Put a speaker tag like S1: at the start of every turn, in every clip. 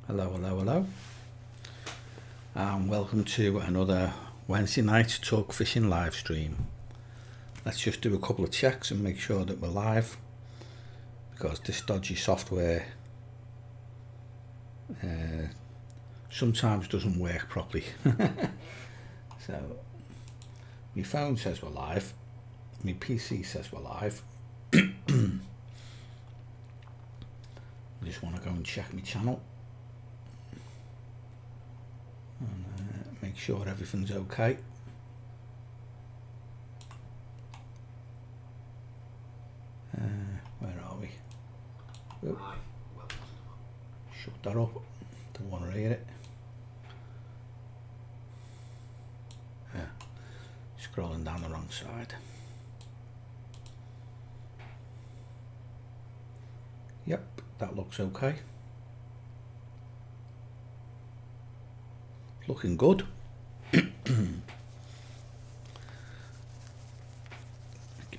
S1: Hello, hello, hello, and welcome to another Wednesday night talk fishing live stream. Let's just do a couple of checks and make sure that we're live, because this dodgy software sometimes doesn't work properly. So my phone says we're live, my PC says we're live. I just want to go and check my channel and make sure everything's okay. Where are we? Oh, shut that up, don't want to hear it. Scrolling down the wrong side. Yep, that looks okay. Looking good. Give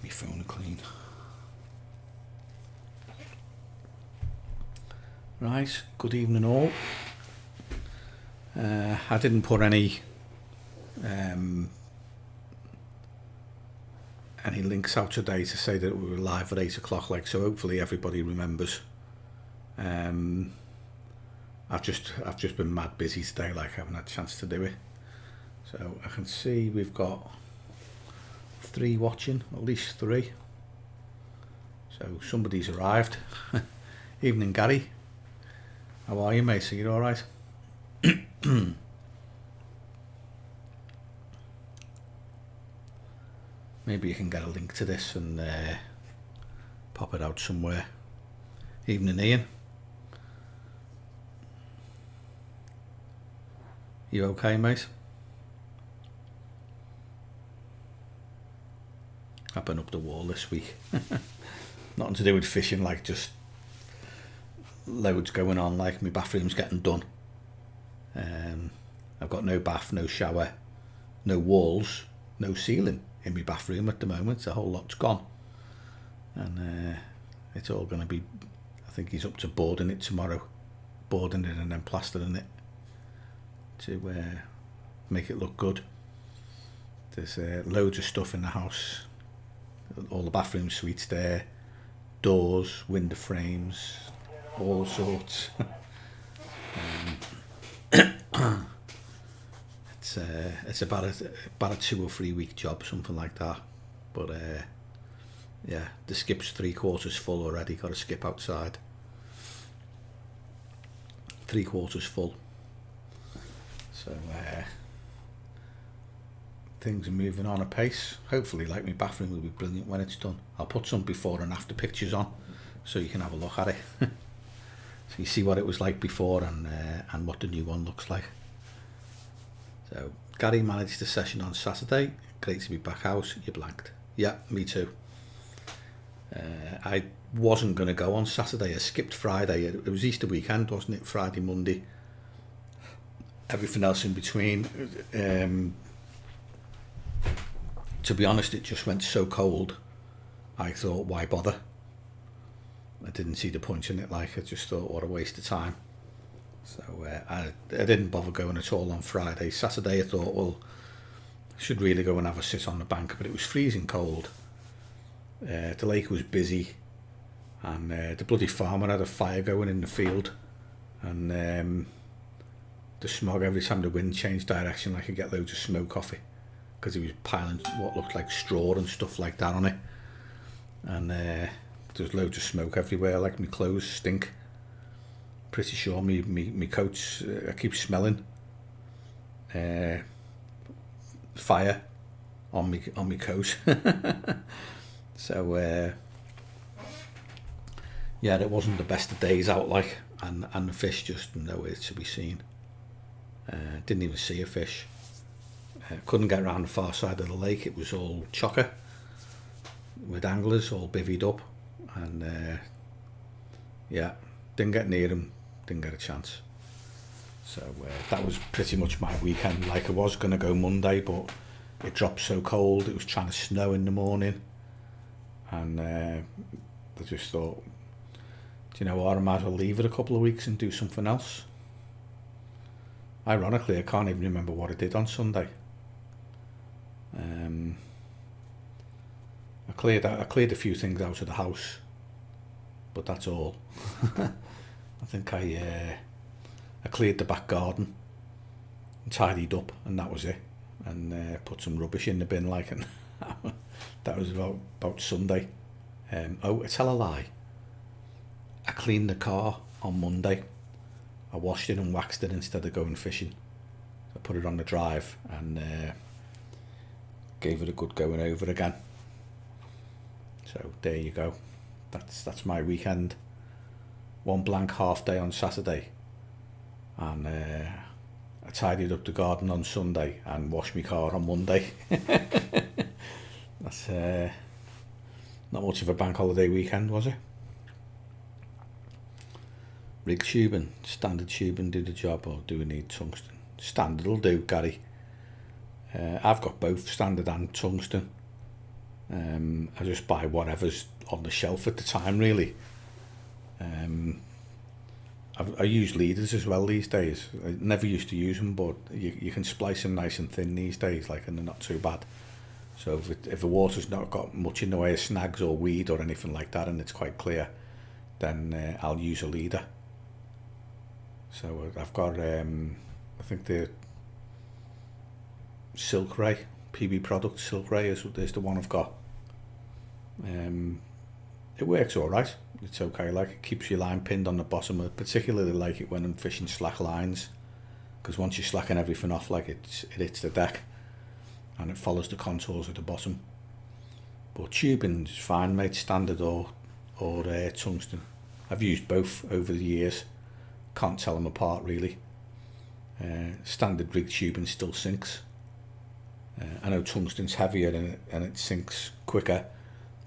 S1: my phone a clean. Right, good evening all. I didn't put any links out today to say that we were live at 8 o'clock, so hopefully everybody remembers. I've just been mad busy today, I haven't had a chance to do it. So I can see we've got 3 watching, at least 3. So somebody's arrived. Evening, Gary. How are you, mate? Are you all right? Maybe you can get a link to this and pop it out somewhere. Evening, Ian. You okay, mate? I've been up the wall this week. Nothing to do with fishing, just loads going on, my bathroom's getting done. I've got no bath, no shower, no walls, no ceiling in my bathroom at the moment. The whole lot's gone. And it's all going to be, I think he's up to boarding it tomorrow. Boarding it and then plastering it to make it look good. There's loads of stuff in the house. All the bathroom suites there, doors, window frames, all sorts. It's about a 2 or 3 week job, something like that. But yeah, the skip's 3/4 full already. Got a skip outside. 3/4 full. So things are moving on apace. Hopefully, my bathroom will be brilliant when it's done. I'll put some before and after pictures on, so you can have a look at it. So you see what it was like before and what the new one looks like. So Gary managed the session on Saturday. Great to be back out. You blanked. Yeah, me too. I wasn't going to go on Saturday. I skipped Friday. It was Easter weekend, wasn't it? Friday, Monday. Everything else in between. To be honest, it just went so cold. I thought, why bother? I didn't see the point in it. I just thought, what a waste of time. So I didn't bother going at all on Friday. Saturday I thought, well, I should really go and have a sit on the bank, but it was freezing cold. The lake was busy, and the bloody farmer had a fire going in the field, and the smog, every time the wind changed direction, I could get loads of smoke off it, because he was piling what looked like straw and stuff like that on it, and there's loads of smoke everywhere. My clothes stink. Pretty sure me coats, I keep smelling fire on me coat. So yeah, it wasn't the best of days out, and the fish just nowhere to be seen. Didn't even see a fish. Couldn't get around the far side of the lake. It was all chocker with anglers all bivvied up, and yeah, didn't get near them. Didn't get a chance. So that was pretty much my weekend. I was going to go Monday, but it dropped so cold. It was trying to snow in the morning, and I just thought, do you know what, I might as well leave it a couple of weeks and do something else. Ironically, I can't even remember what I did on Sunday. I cleared a few things out of the house, but that's all. I think I cleared the back garden and tidied up, and that was it. And put some rubbish in the bin, like, and that was about Sunday. Oh, I tell a lie. I cleaned the car on Monday. I washed it and waxed it instead of going fishing. I put it on the drive and gave it a good going over again. So there you go. That's my weekend. One blank half day on Saturday, and I tidied up the garden on Sunday and washed my car on Monday. That's not much of a bank holiday weekend, was it? Rig tubing, standard tubing do the job, or do we need tungsten? Standard will do, Gary. I've got both standard and tungsten. I just buy whatever's on the shelf at the time, really. I use leaders as well these days. I never used to use them, but you can splice them nice and thin these days, like, and they're not too bad. So if the water's not got much in the way of snags or weed or anything like that, and it's quite clear, then I'll use a leader. So I've got, I think the Silk Ray, PB product Silk Ray is the one I've got. It works alright, it's okay, like, it keeps your line pinned on the bottom. I particularly like it when I'm fishing slack lines, because once you slacken everything off, like, it hits the deck and it follows the contours of the bottom. But tubing's fine, mate, standard or tungsten. I've used both over the years, can't tell them apart really. Standard rig tubing still sinks. I know tungsten's heavier and it sinks quicker,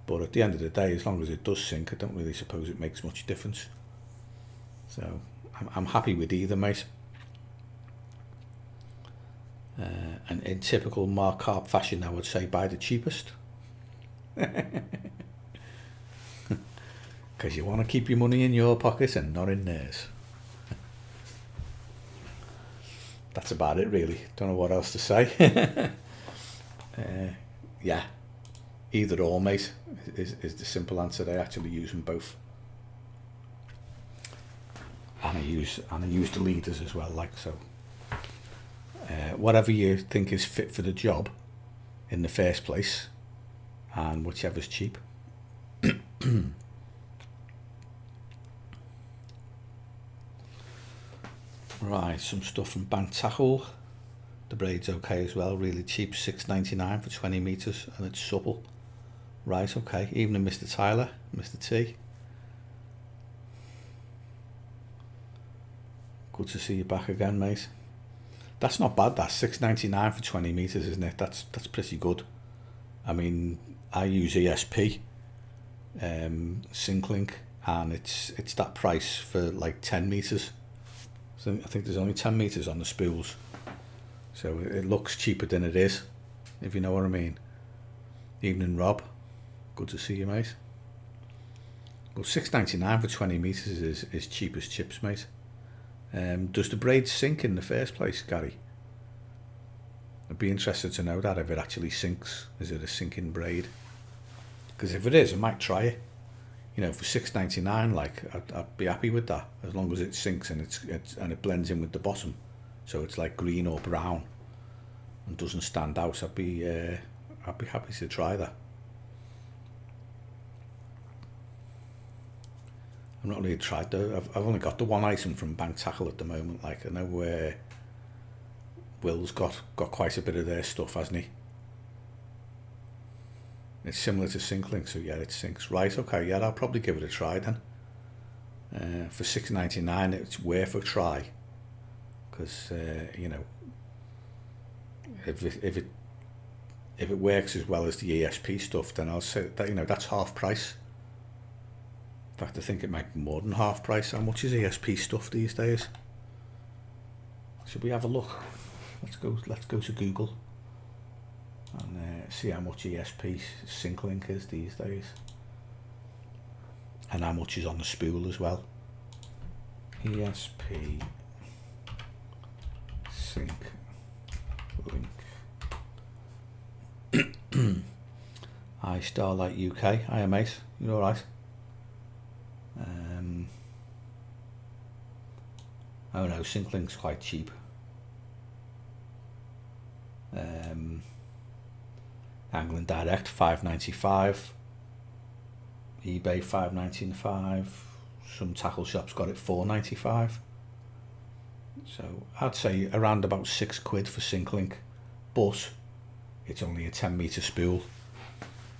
S1: but at the end of the day, as long as it does sink, I don't really suppose it makes much difference. So I'm happy with either, mate. And in typical Mark Carp fashion, I would say buy the cheapest. Because you want to keep your money in your pocket and not in theirs. That's about it, really. Don't know what else to say. Yeah, either or, mate, is the simple answer. I actually use them both, and I use the leaders as well, like, so. Whatever you think is fit for the job in the first place, and whichever's cheap. Right, some stuff from Bank Tackle. The braid's okay as well, really cheap, $6.99 for 20 metres, and it's supple. Right, okay. Evening, Mr. Tyler, Mr. T. Good to see you back again, mate. That's not bad, that's $6.99 for 20 metres, isn't it? That's pretty good. I mean, I use ESP, Sync-Link, and it's that price for like 10 metres. So I think there's only 10 metres on the spools. So it looks cheaper than it is, if you know what I mean. Evening, Rob. Good to see you, mate. Well, $6.99 for 20 metres is cheap as chips, mate. Does the braid sink in the first place, Gary? I'd be interested to know that, if it actually sinks. Is it a sinking braid? Because if it is, I might try it. You know, for $6.99, like, I'd be happy with that, as long as it sinks and it blends in with the bottom, so it's like green or brown and doesn't stand out. I'd be happy to try that. I've not really tried though. I've only got the one item from Bank Tackle at the moment. Like, I know where Will's got quite a bit of their stuff, hasn't he? It's similar to Sync-Link, so yeah, it sinks. Right, okay, yeah, I'll probably give it a try then. For $6.99, it's worth a try, because you know, if it works as well as the ESP stuff, then I'll say that, you know, that's half price. In fact, I think it might be more than half price. How much is ESP stuff these days? Should we have a look? Let's go to Google and see how much ESP Sync-Link is these days, and how much is on the spool as well. ESP Sync link. Hi Starlight UK. Hiya mate, you alright? Oh no, Sync link's quite cheap. Angling Direct $5.95. eBay $5.95. Some tackle shops got it $4.95. So I'd say around about £6 for Sync link, but it's only a 10 metre spool,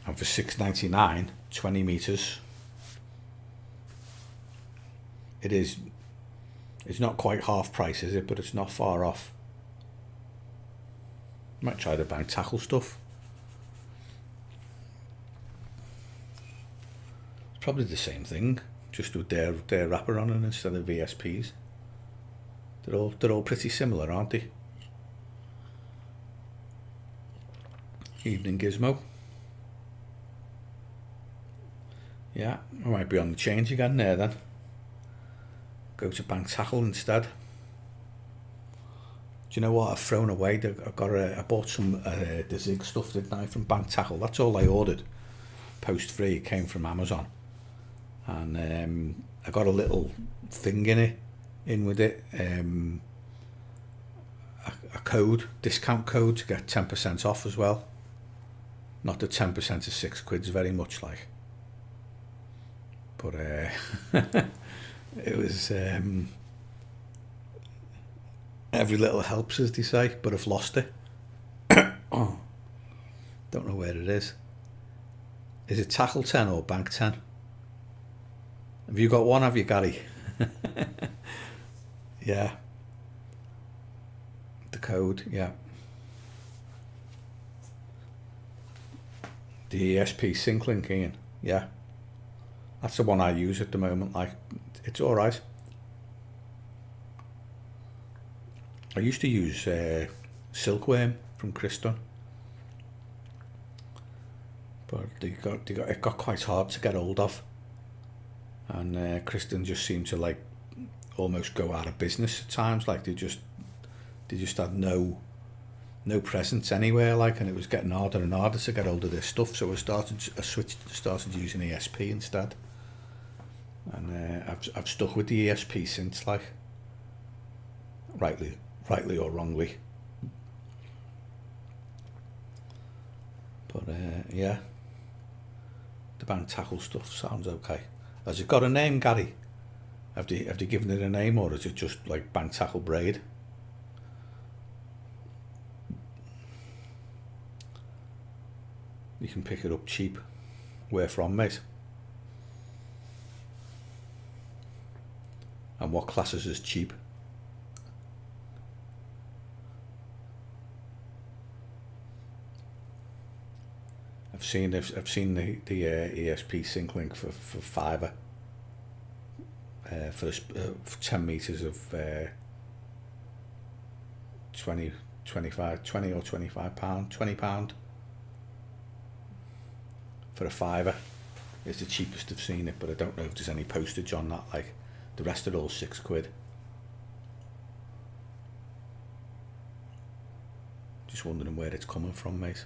S1: and for $6.99, 20 metres. It's not quite half price, is it? But it's not far off. Might try to buy tackle stuff. It's probably the same thing, just with their wrapper on it instead of VSPs. They're all pretty similar, aren't they? Evening Gizmo. Yeah, I might be on the change again there then. Go to Bank Tackle instead. Do you know what? I've thrown away. I bought some the Zig stuff, didn't I, from Bank Tackle. That's all I ordered. Post free. It came from Amazon, and I got a little thing in with it. A discount code to get 10% off as well. Not that 10% of £6 is very much like, but it was every little helps, as they say, but I've lost it. Oh, don't know where it is. Is it Tackle 10 or Bank 10? Have you got one, have you, Gary? Yeah. The code, yeah. The ESP Sync link, Ian. Yeah. That's the one I use at the moment. Like, it's alright. I used to use Silkworm from Kristen, but it got quite hard to get hold of, and Kristen just seemed to like almost go out of business at times. Like they just had no presence anywhere. Like, and it was getting harder and harder to get hold of their stuff. So I started using ESP instead, and I've stuck with the ESP since. Like, rightly or wrongly, but yeah, the Bank Tackle stuff sounds okay. Has it got a name, Gary? Have they given it a name, or is it just like Bank Tackle Braid? You can pick it up cheap. Where from, mate? And what classes is cheap? I've seen the ESP Sync link for £5 for 10 meters of 20 or 25 pound, £20 for a £5. It's the cheapest I've seen it, but I don't know if there's any postage on that. Like, the rest are all £6. Just wondering where it's coming from, mate.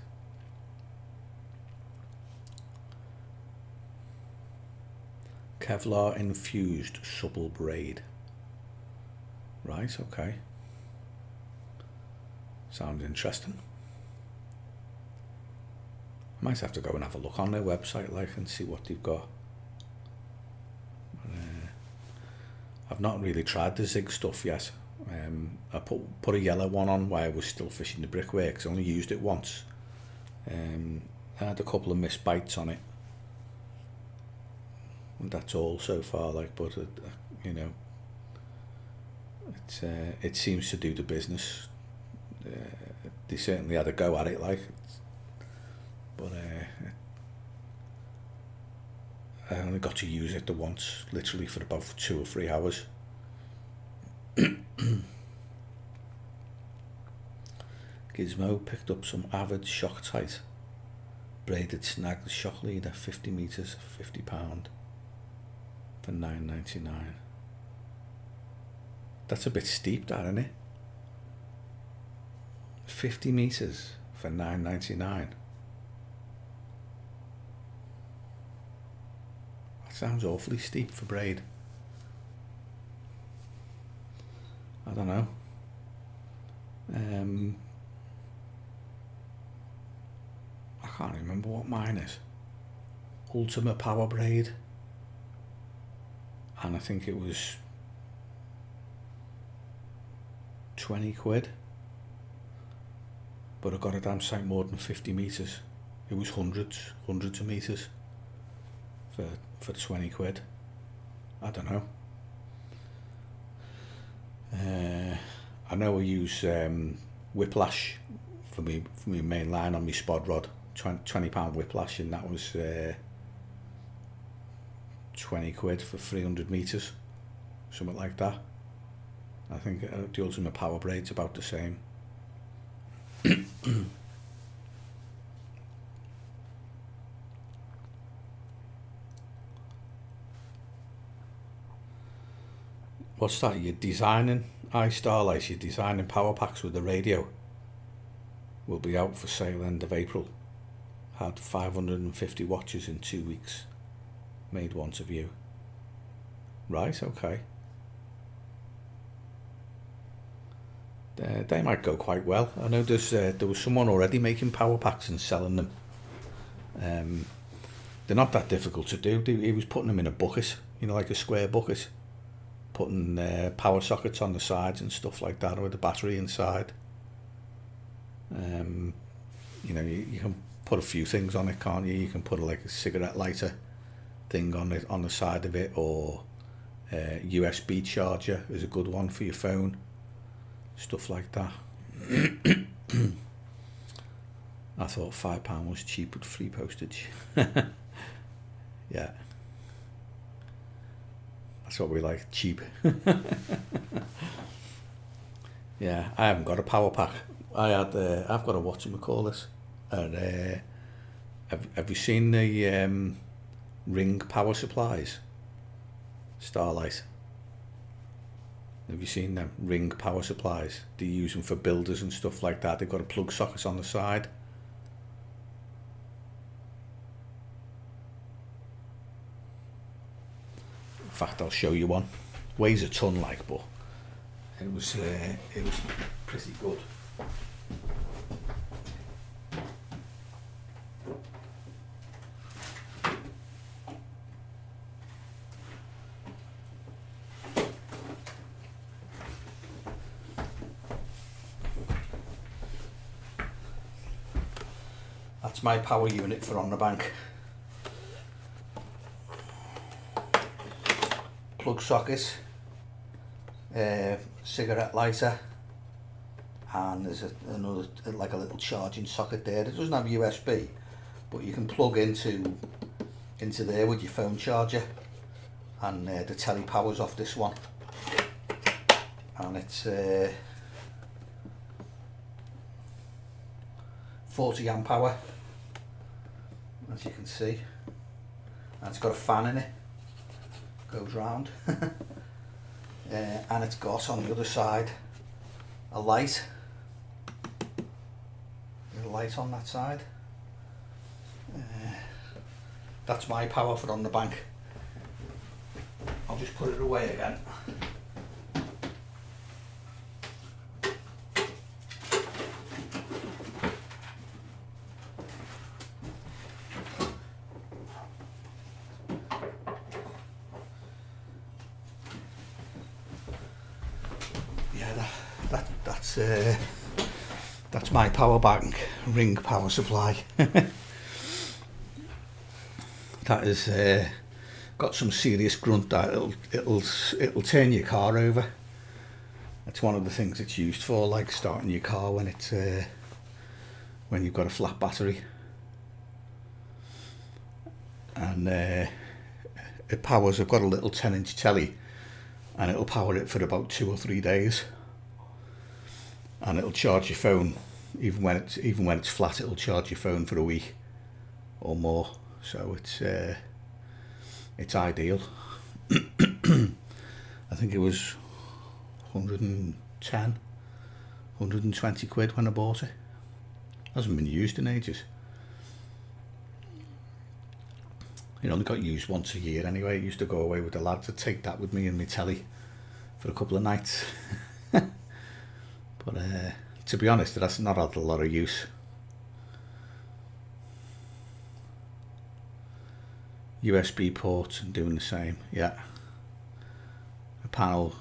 S1: Kevlar infused supple braid. Right, okay. Sounds interesting. I might have to go and have a look on their website, like, and see what they've got. I've not really tried the Zig stuff yet. I put a yellow one on while I was still fishing the brickworks. I only used it once. I had a couple of missed bites on it. And that's all so far, like, but you know, it seems to do the business. They certainly had a go at it, like, but I only got to use it the once, literally for about 2 or 3 hours. Gizmo picked up some Avid Shoctite braided snag shock leader, 50 meters, £50 for $9.99. That's a bit steep, that, isn't it? 50 meters for $9.99. That sounds awfully steep for braid. I don't know. I can't remember what mine is. Ultimate Power Braid. And I think it was 20 quid. But I got a damn sight more than 50 meters. It was hundreds of meters for 20 quid. I don't know. I know I use Whiplash for my main line on my spod rod, £20 Whiplash, and that was 20 quid for 300 meters, something like that. I think the Ultimate Power Braid's about the same. What's that? You're designing Starlight, you're designing power packs with the radio. Will be out for sale end of April. Had 550 watches in 2 weeks. Made one to view. Right, okay. They might go quite well. I know there was someone already making power packs and selling them. They're not that difficult to do. He was putting them in a bucket, you know, like a square bucket. Putting power sockets on the sides and stuff like that with the battery inside. You know, you can put a few things on it, can't you? You can put like a cigarette lighter thing on it on the side of it, or USB charger is a good one for your phone. Stuff like that. I thought £5 was cheap with free postage. Yeah. That's what we like, cheap. Yeah, I haven't got a power pack. I've got a whatchamacallit. And have you seen the Ring power supplies? Starlight. Have you seen them? Ring power supplies. They use them for builders and stuff like that. They've got a plug socket on the side. In fact, I'll show you one. Weighs a ton, like, but it was pretty good. That's my power unit for on the bank. Plug socket, cigarette lighter, and there's another, like a little charging socket there. It doesn't have USB, but you can plug into there with your phone charger, and the telly powers off this one, and it's 40 amp hour, as you can see, and it's got a fan in it, goes round. And it's got on the other side a light. There's a light on that side. That's my power for on the bank. I'll just put it away again. That's my power bank, Ring power supply. That is got some serious grunt. That it'll turn your car over. That's one of the things it's used for, like starting your car when it's when you've got a flat battery. And it powers. I've got a little 10-inch telly, and it'll power it for about 2 or 3 days. And it'll charge your phone, even when it's flat. It'll charge your phone for a week or more. So it's ideal. I think it was 110 120 quid when I bought it. Hasn't been used in ages. It only got used once a year anyway. It used to go away with the lads. I'd take that with me and my telly for a couple of nights. But to be honest, that's not had a lot of use. USB ports and doing the same, yeah. A panel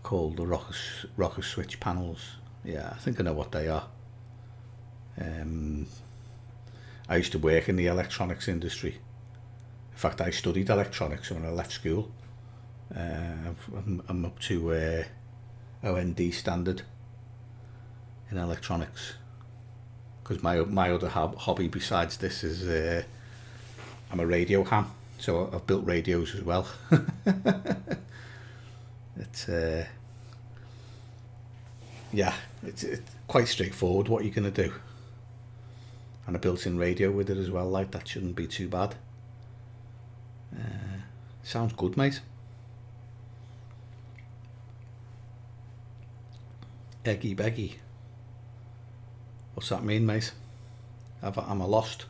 S1: called the rocker switch panels. Yeah, I think I know what they are. I used to work in the electronics industry. In fact, I studied electronics when I left school. I'm up to OND standard in electronics. Because my other hobby besides this is I'm a radio ham, so I've built radios as well. It's yeah, it's quite straightforward what you're gonna do, and a built-in radio with it as well. Like that shouldn't be too bad. Sounds good, mate. Eggy beggy. What's that mean, mate? Am I lost?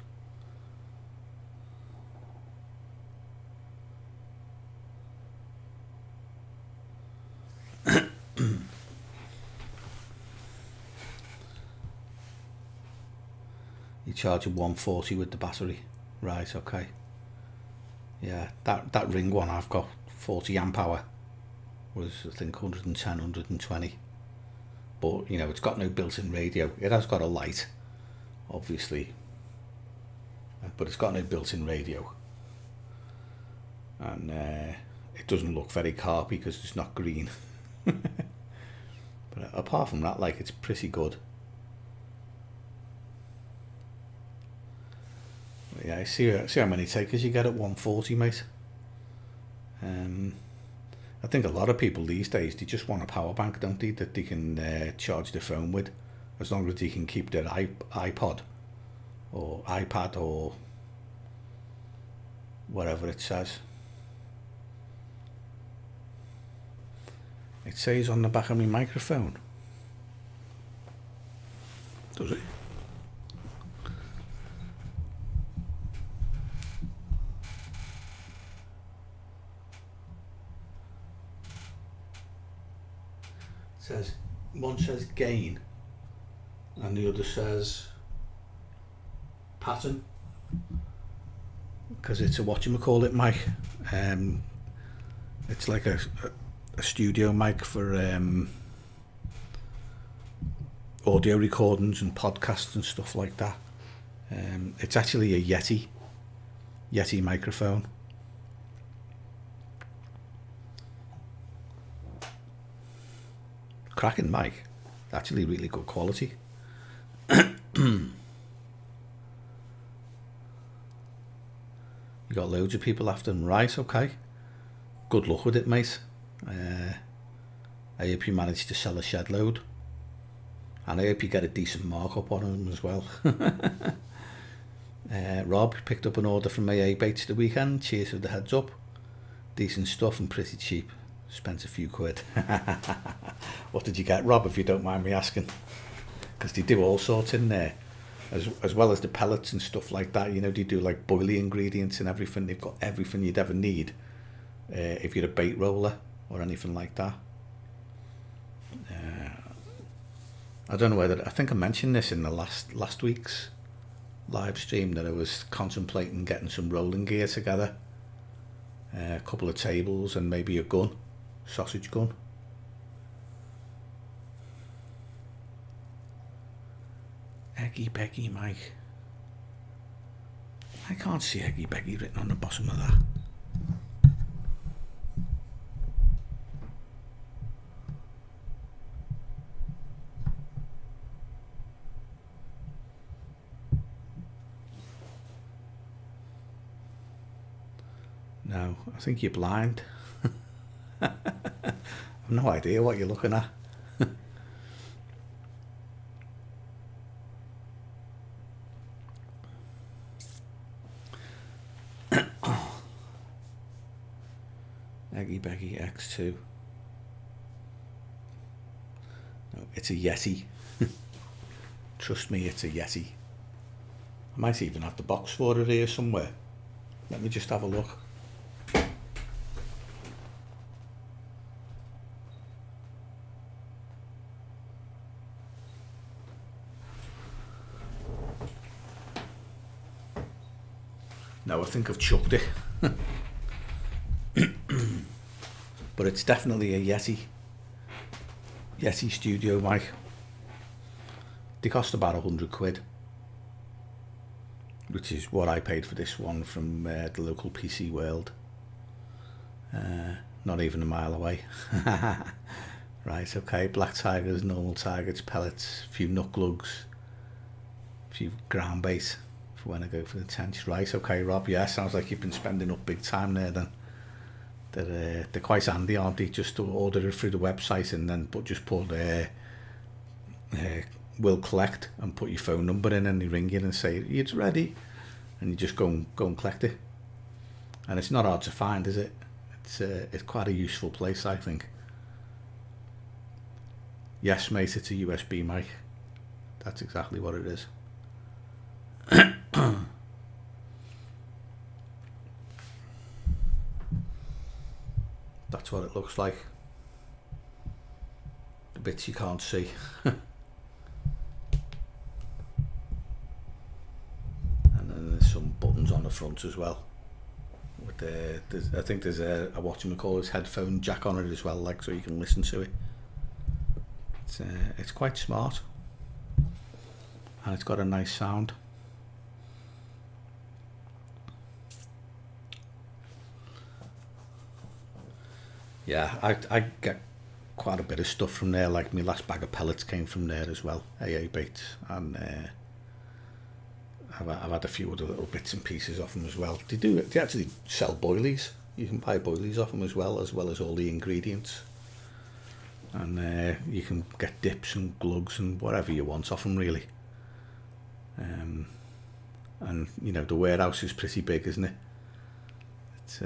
S1: You charge a 140 with the battery, right? Okay. Yeah, that Ring one I've got 40 amp hour was I think 110, 120. But you know, it's got no built-in radio. It has got a light, obviously, but it's got no built-in radio, and it doesn't look very carpy because it's not green. But apart from that, like, it's pretty good. But yeah, see how many takers you get at 140, mate. I think a lot of people these days, they just want a power bank, don't they, that they can charge their phone with, as long as they can keep their iPod or iPad or whatever it says. It says on the back of my microphone. Does it? Says, one says gain and the other says pattern, because it's a whatchamacallit mic. It's like a studio mic for audio recordings and podcasts and stuff like that. It's actually a Yeti microphone. Cracking mic, actually really good quality. You got loads of people after them, right? Okay, good luck with it, mate. I hope you manage to sell a shed load, and I hope you get a decent markup on them as well. Rob picked up an order from AA Baits the weekend. Cheers for the heads up. Decent stuff and pretty cheap. Spent a few quid. What did you get, Rob, if you don't mind me asking? Because they do all sorts in there, as well as the pellets and stuff like that. You know, they do like boilie ingredients and everything. They've got everything you'd ever need if you're a bait roller or anything like that. I don't know whether, I think I mentioned this in the last week's live stream, that I was contemplating getting some rolling gear together, a couple of tables and maybe a gun, sausage gun. Eggy Beggy Mike. I can't see Eggy Beggy written on the bottom of that. No, I think you're blind. I've no idea what you're looking at. Eggy Beggy X2. It's a Yeti. Trust me, it's a Yeti. I might even have the box for it here somewhere. Let me just have a look. No, I think I've chucked it. But it's definitely a Yeti. Yeti studio mic. They cost about £100, which is what I paid for this one from the local PC World. Not even a mile away. Right, okay, black tigers, normal targets, pellets, a few nut glugs, a few ground bait for when I go for the tench. Right, okay, Rob, yeah, sounds like you've been spending up big time there then. They're quite handy, aren't they? Just to order it through the website and then just put will collect and put your phone number in, and they ring you and say it's ready, and you just go and collect it. And it's not hard to find, is it? It's quite a useful place, I think. Yes, mate, it's a USB mic. That's exactly what it is. That's what it looks like. The bits you can't see. And then there's some buttons on the front as well. With I think there's a whatchamacallit headphone jack on it as well, like, so you can listen to it. It's quite smart, and it's got a nice sound. Yeah, I get quite a bit of stuff from there. Like my last bag of pellets came from there as well, AA baits, and I've had a few other little bits and pieces off them as well. They actually sell boilies. You can buy boilies off them as well as all the ingredients. And you can get dips and glugs and whatever you want off them, really. And you know, the warehouse is pretty big, isn't it? It's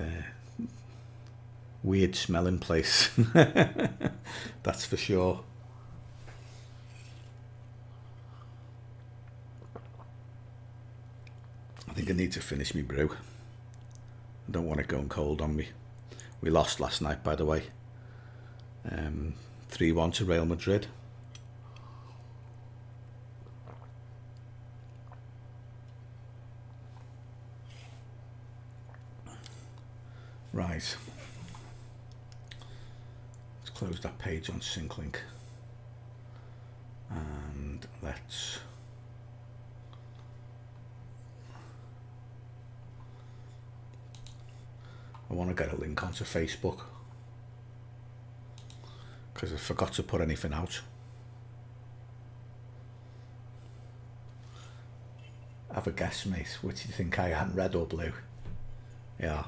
S1: weird smelling place. That's for sure. I think I need to finish me brew. I don't want it going cold on me. We lost last night, by the way. 3-1 to Real Madrid. Right. Let's close that page on SyncLink. And let's... I want to get a link onto Facebook, because I forgot to put anything out. Have a guess, mate. Which do you think I am, red or blue? Yeah.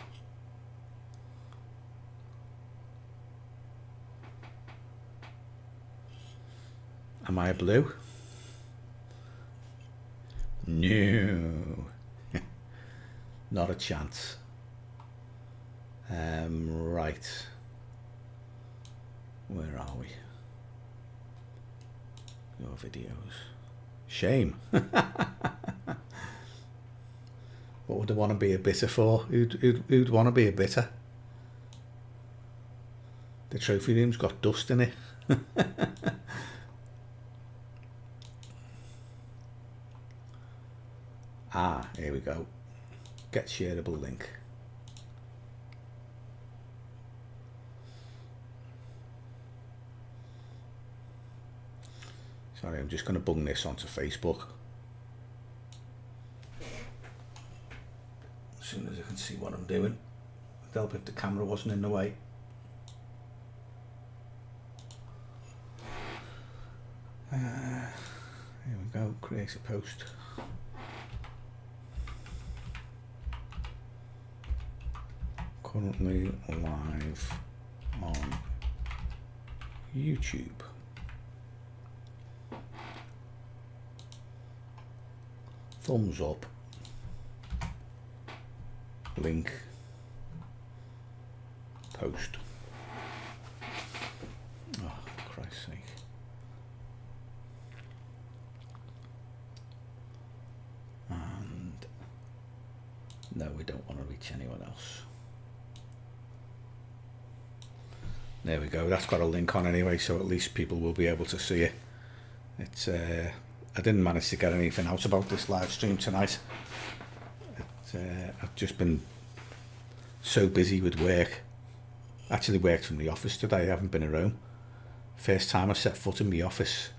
S1: Am I a blue? No. Not a chance. Right. Where are we? Your videos. Shame. What would I want to be a bitter for? Who'd want to be a bitter? The trophy room's got dust in it. Ah, here we go. Get shareable link. Sorry, I'm just going to bung this onto Facebook. As soon as I can see what I'm doing. It'd help if the camera wasn't in the way. Here we go, create a post. Currently live on YouTube. Thumbs up, link, post. Oh, Christ's sake. No, we don't want to reach anyone else. There we go. That's got a link on anyway, so at least people will be able to see it. It's I didn't manage to get anything out about this live stream tonight. I've just been so busy with work. Actually worked from the office today. I haven't been at home. First time I set foot in the office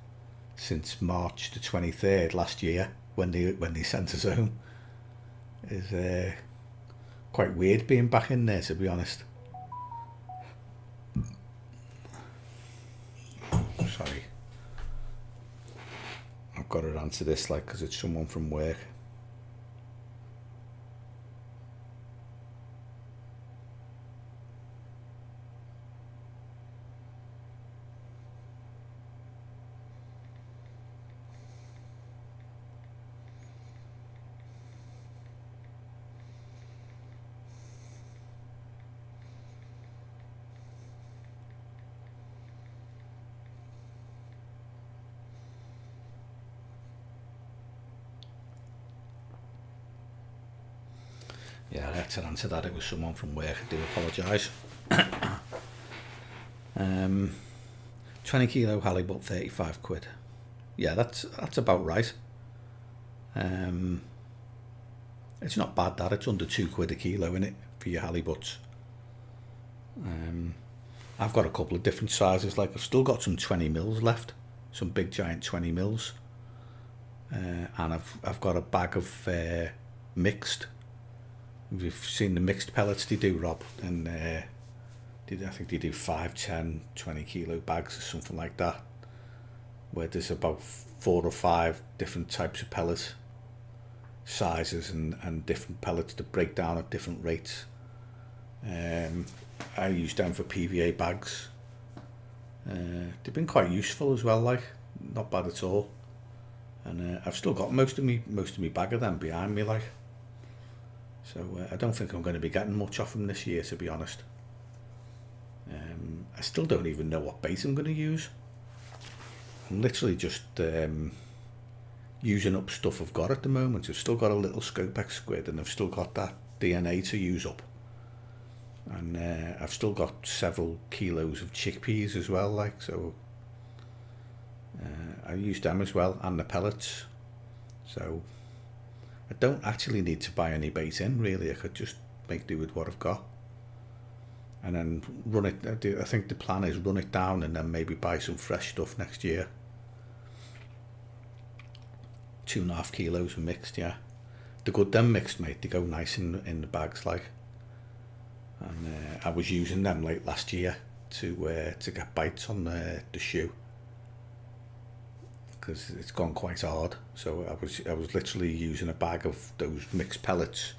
S1: since March the 23rd last year, when they sent us home. Is quite weird being back in there, to be honest. Sorry, I've got to answer this like because it's someone from work. Yeah, I had to answer that. It was someone from work. I do apologise. 20 kilo halibut, 35 quid. Yeah, that's about right. It's not bad that. It's under 2 quid a kilo, innit, for your halibuts. I've got a couple of different sizes. Like, I've still got some 20 mils left, some big giant 20 mils, and I've got a bag of mixed. We've seen the mixed pellets they do, Rob, and I think they do 5, 10, 20 kilo bags or something like that, where there's about 4 or 5 different types of pellets, sizes and different pellets to break down at different rates. I use them for PVA bags. They've been quite useful as well, like, not bad at all. And I've still got most of me bag of them behind me, like. So I don't think I'm going to be getting much off them this year, to be honest. I still don't even know what bait I'm going to use. I'm literally just using up stuff I've got at the moment. I've still got a little Scopex squid, and I've still got that DNA to use up. And I've still got several kilos of chickpeas as well, like, so I use them as well, and the pellets. So I don't actually need to buy any bait in, really. I could just make do with what I've got. And then run it, I think the plan is run it down and then maybe buy some fresh stuff next year. 2.5 kilos of mixed, yeah. They're good, them mixed, mate. They go nice in the bags, like. And I was using them late last year to get bites on the shoe, because it's gone quite hard. So I was literally using a bag of those mixed pellets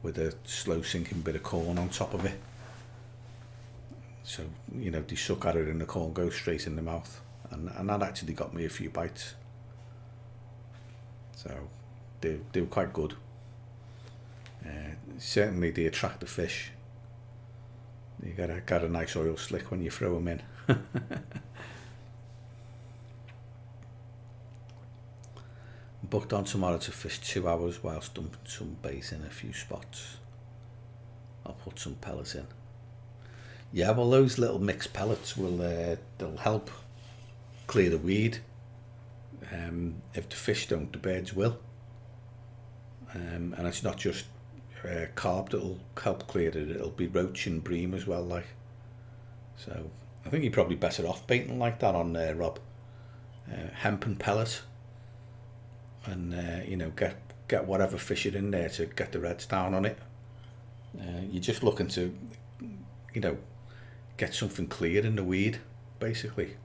S1: with a slow sinking bit of corn on top of it. So, you know, they suck at it and the corn goes straight in the mouth, and that actually got me a few bites. So they're quite good. Certainly they attract the fish. You got a nice oil slick when you throw them in. Booked on tomorrow to fish 2 hours whilst dumping some bait in a few spots. I'll put some pellets in. Yeah, well, those little mixed pellets will they'll help clear the weed. If the fish don't, the birds will. And it's not just carp that'll help clear it. It'll be roach and bream as well, like. So I think you're probably better off baiting like that on there, Rob. Hemp and pellet, and you know, get whatever fish are in there to get the reds down on it. You're just looking to, you know, get something clear in the weed, basically.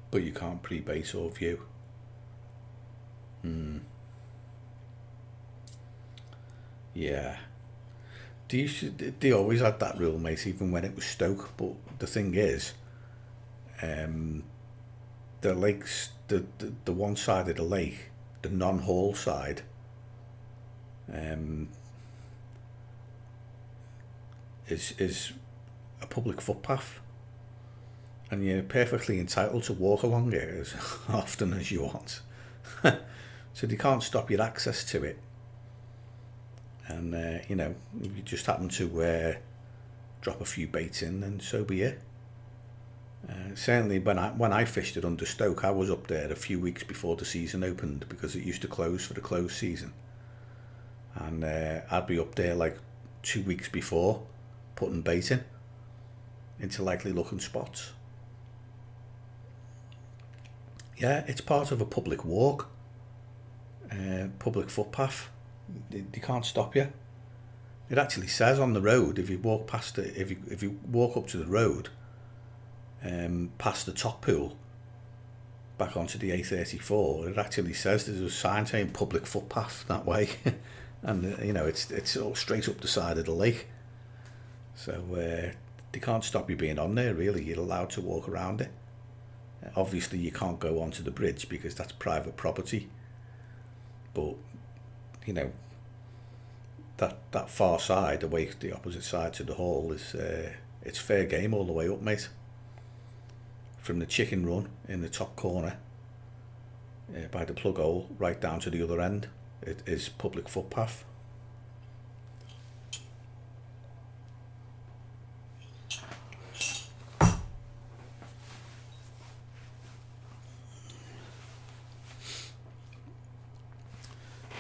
S1: But you can't pre-bait or view. Yeah. They always had that rule, mate, even when it was Stoke. But the thing is, the lakes, the one side of the lake, the non-haul side, is a public footpath, and you're perfectly entitled to walk along it as often as you want. So they can't stop your access to it. And if you just happen to drop a few baits in, then so be it. Certainly when I fished it under Stoke, I was up there a few weeks before the season opened, because it used to close for the closed season, and I'd be up there like 2 weeks before, putting bait in into likely looking spots. Yeah, it's part of a public walk, public footpath. They can't stop you. It actually says on the road, if you walk past it, if you walk up to the road, past the top pool, back onto the A34, it actually says there's a sign saying public footpath that way, and it's all straight up the side of the lake. So they can't stop you being on there. Really, you're allowed to walk around it. Obviously, you can't go onto the bridge because that's private property. But that far side, away the opposite side to the hall, is it's fair game all the way up, mate. From the chicken run in the top corner by the plug hole right down to the other end, it is public footpath.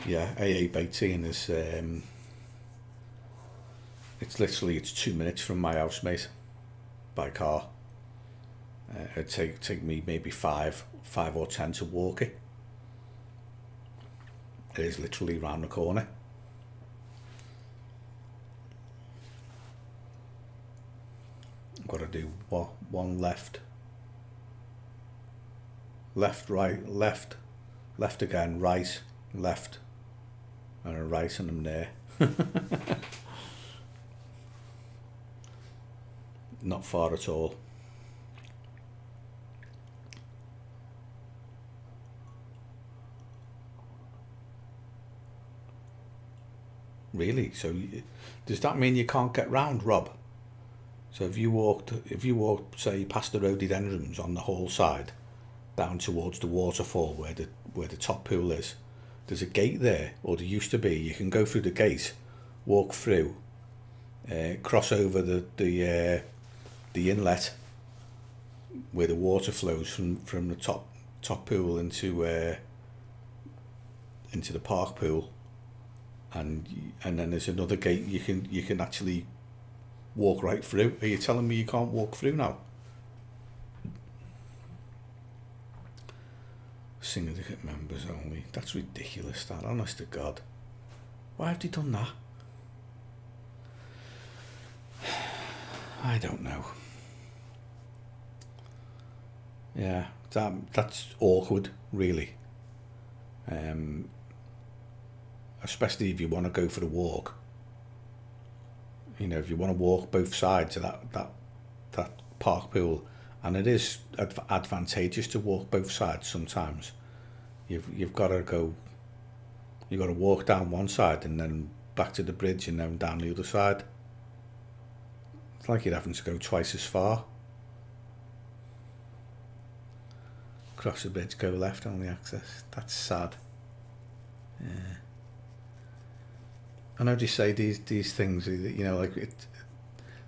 S1: Yeah, AA baiting is it's 2 minutes from my house, mate, by car. It'd take me maybe 5 or 10 to walk it. It is literally round the corner. I've got to do one left, right, left again, right, left, and a right, and I'm there. Not far at all. Really? So does that mean you can't get round, Rob? So if you walked, say, past the rhododendrons on the hall side, down towards the waterfall where the top pool is, there's a gate there, or there used to be. You can go through the gate, walk through, cross over the inlet where the water flows from the top pool into the park pool, and then there's another gate you can actually walk right through. Are you telling me you can't walk through now? Syndicate members only. That's ridiculous, that, honest to God. Why have they done that? I don't know. Yeah, that's awkward, really. Especially if you want to go for the walk. If you want to walk both sides of that park pool, and it is advantageous to walk both sides sometimes. You've got to go. You've got to walk down one side and then back to the bridge and then down the other side. It's like you're having to go twice as far. Cross the bridge, go left, only access. That's sad. Yeah. I know they say these things, like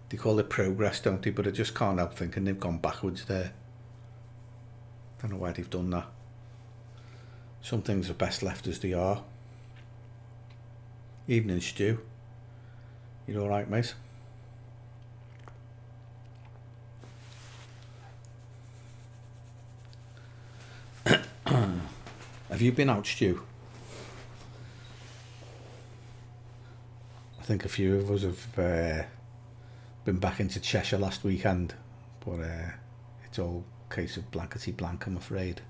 S1: they call it progress, don't they? But I just can't help thinking they've gone backwards there. Don't know why they've done that. Some things are best left as they are. Evening, Stu. You all right, mate? Have you been out, Stu? I think a few of us have been back into Cheshire last weekend, but it's all a case of blankety blank, I'm afraid.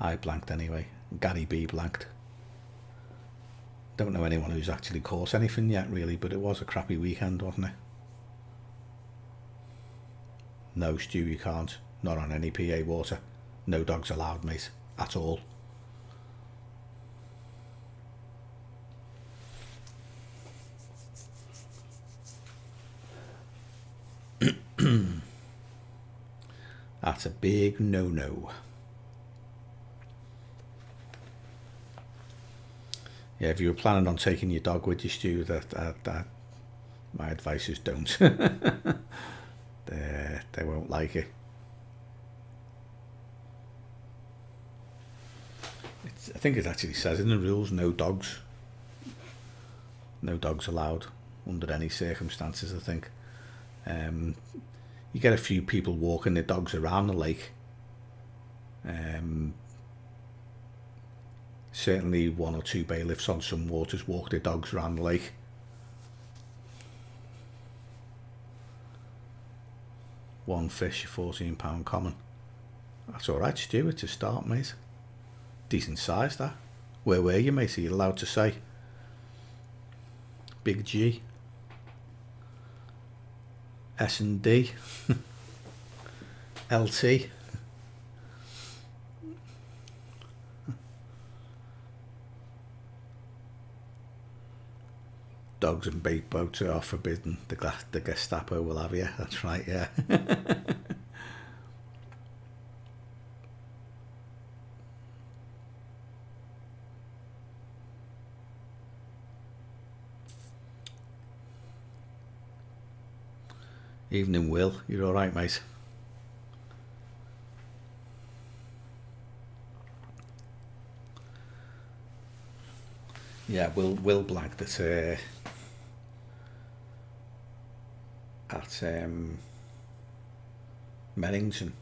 S1: I blanked anyway. Gary B blanked. Don't know anyone who's actually caught anything yet, really, but it was a crappy weekend, wasn't it? No, Stu, you can't. Not on any PA water. No dogs allowed, mate, at all. That's a big no-no. Yeah, if you were planning on taking your dog with you, Stu, that my advice is don't. They won't like it. I think it actually says in the rules, no dogs allowed under any circumstances, I think. You get a few people walking their dogs around the lake. Certainly 1 or 2 bailiffs on some waters walk their dogs around the lake. One fish, £14 common. That's alright, Stu, it's a start, mate. Decent size, that. Where were you, mate? Are you allowed to say? Big G. S&D. LT. Dogs and bait boats are forbidden. The Gestapo will have you. That's right, yeah. Evening, Will. You're all right, mate? Yeah, Will blanked at Merrington.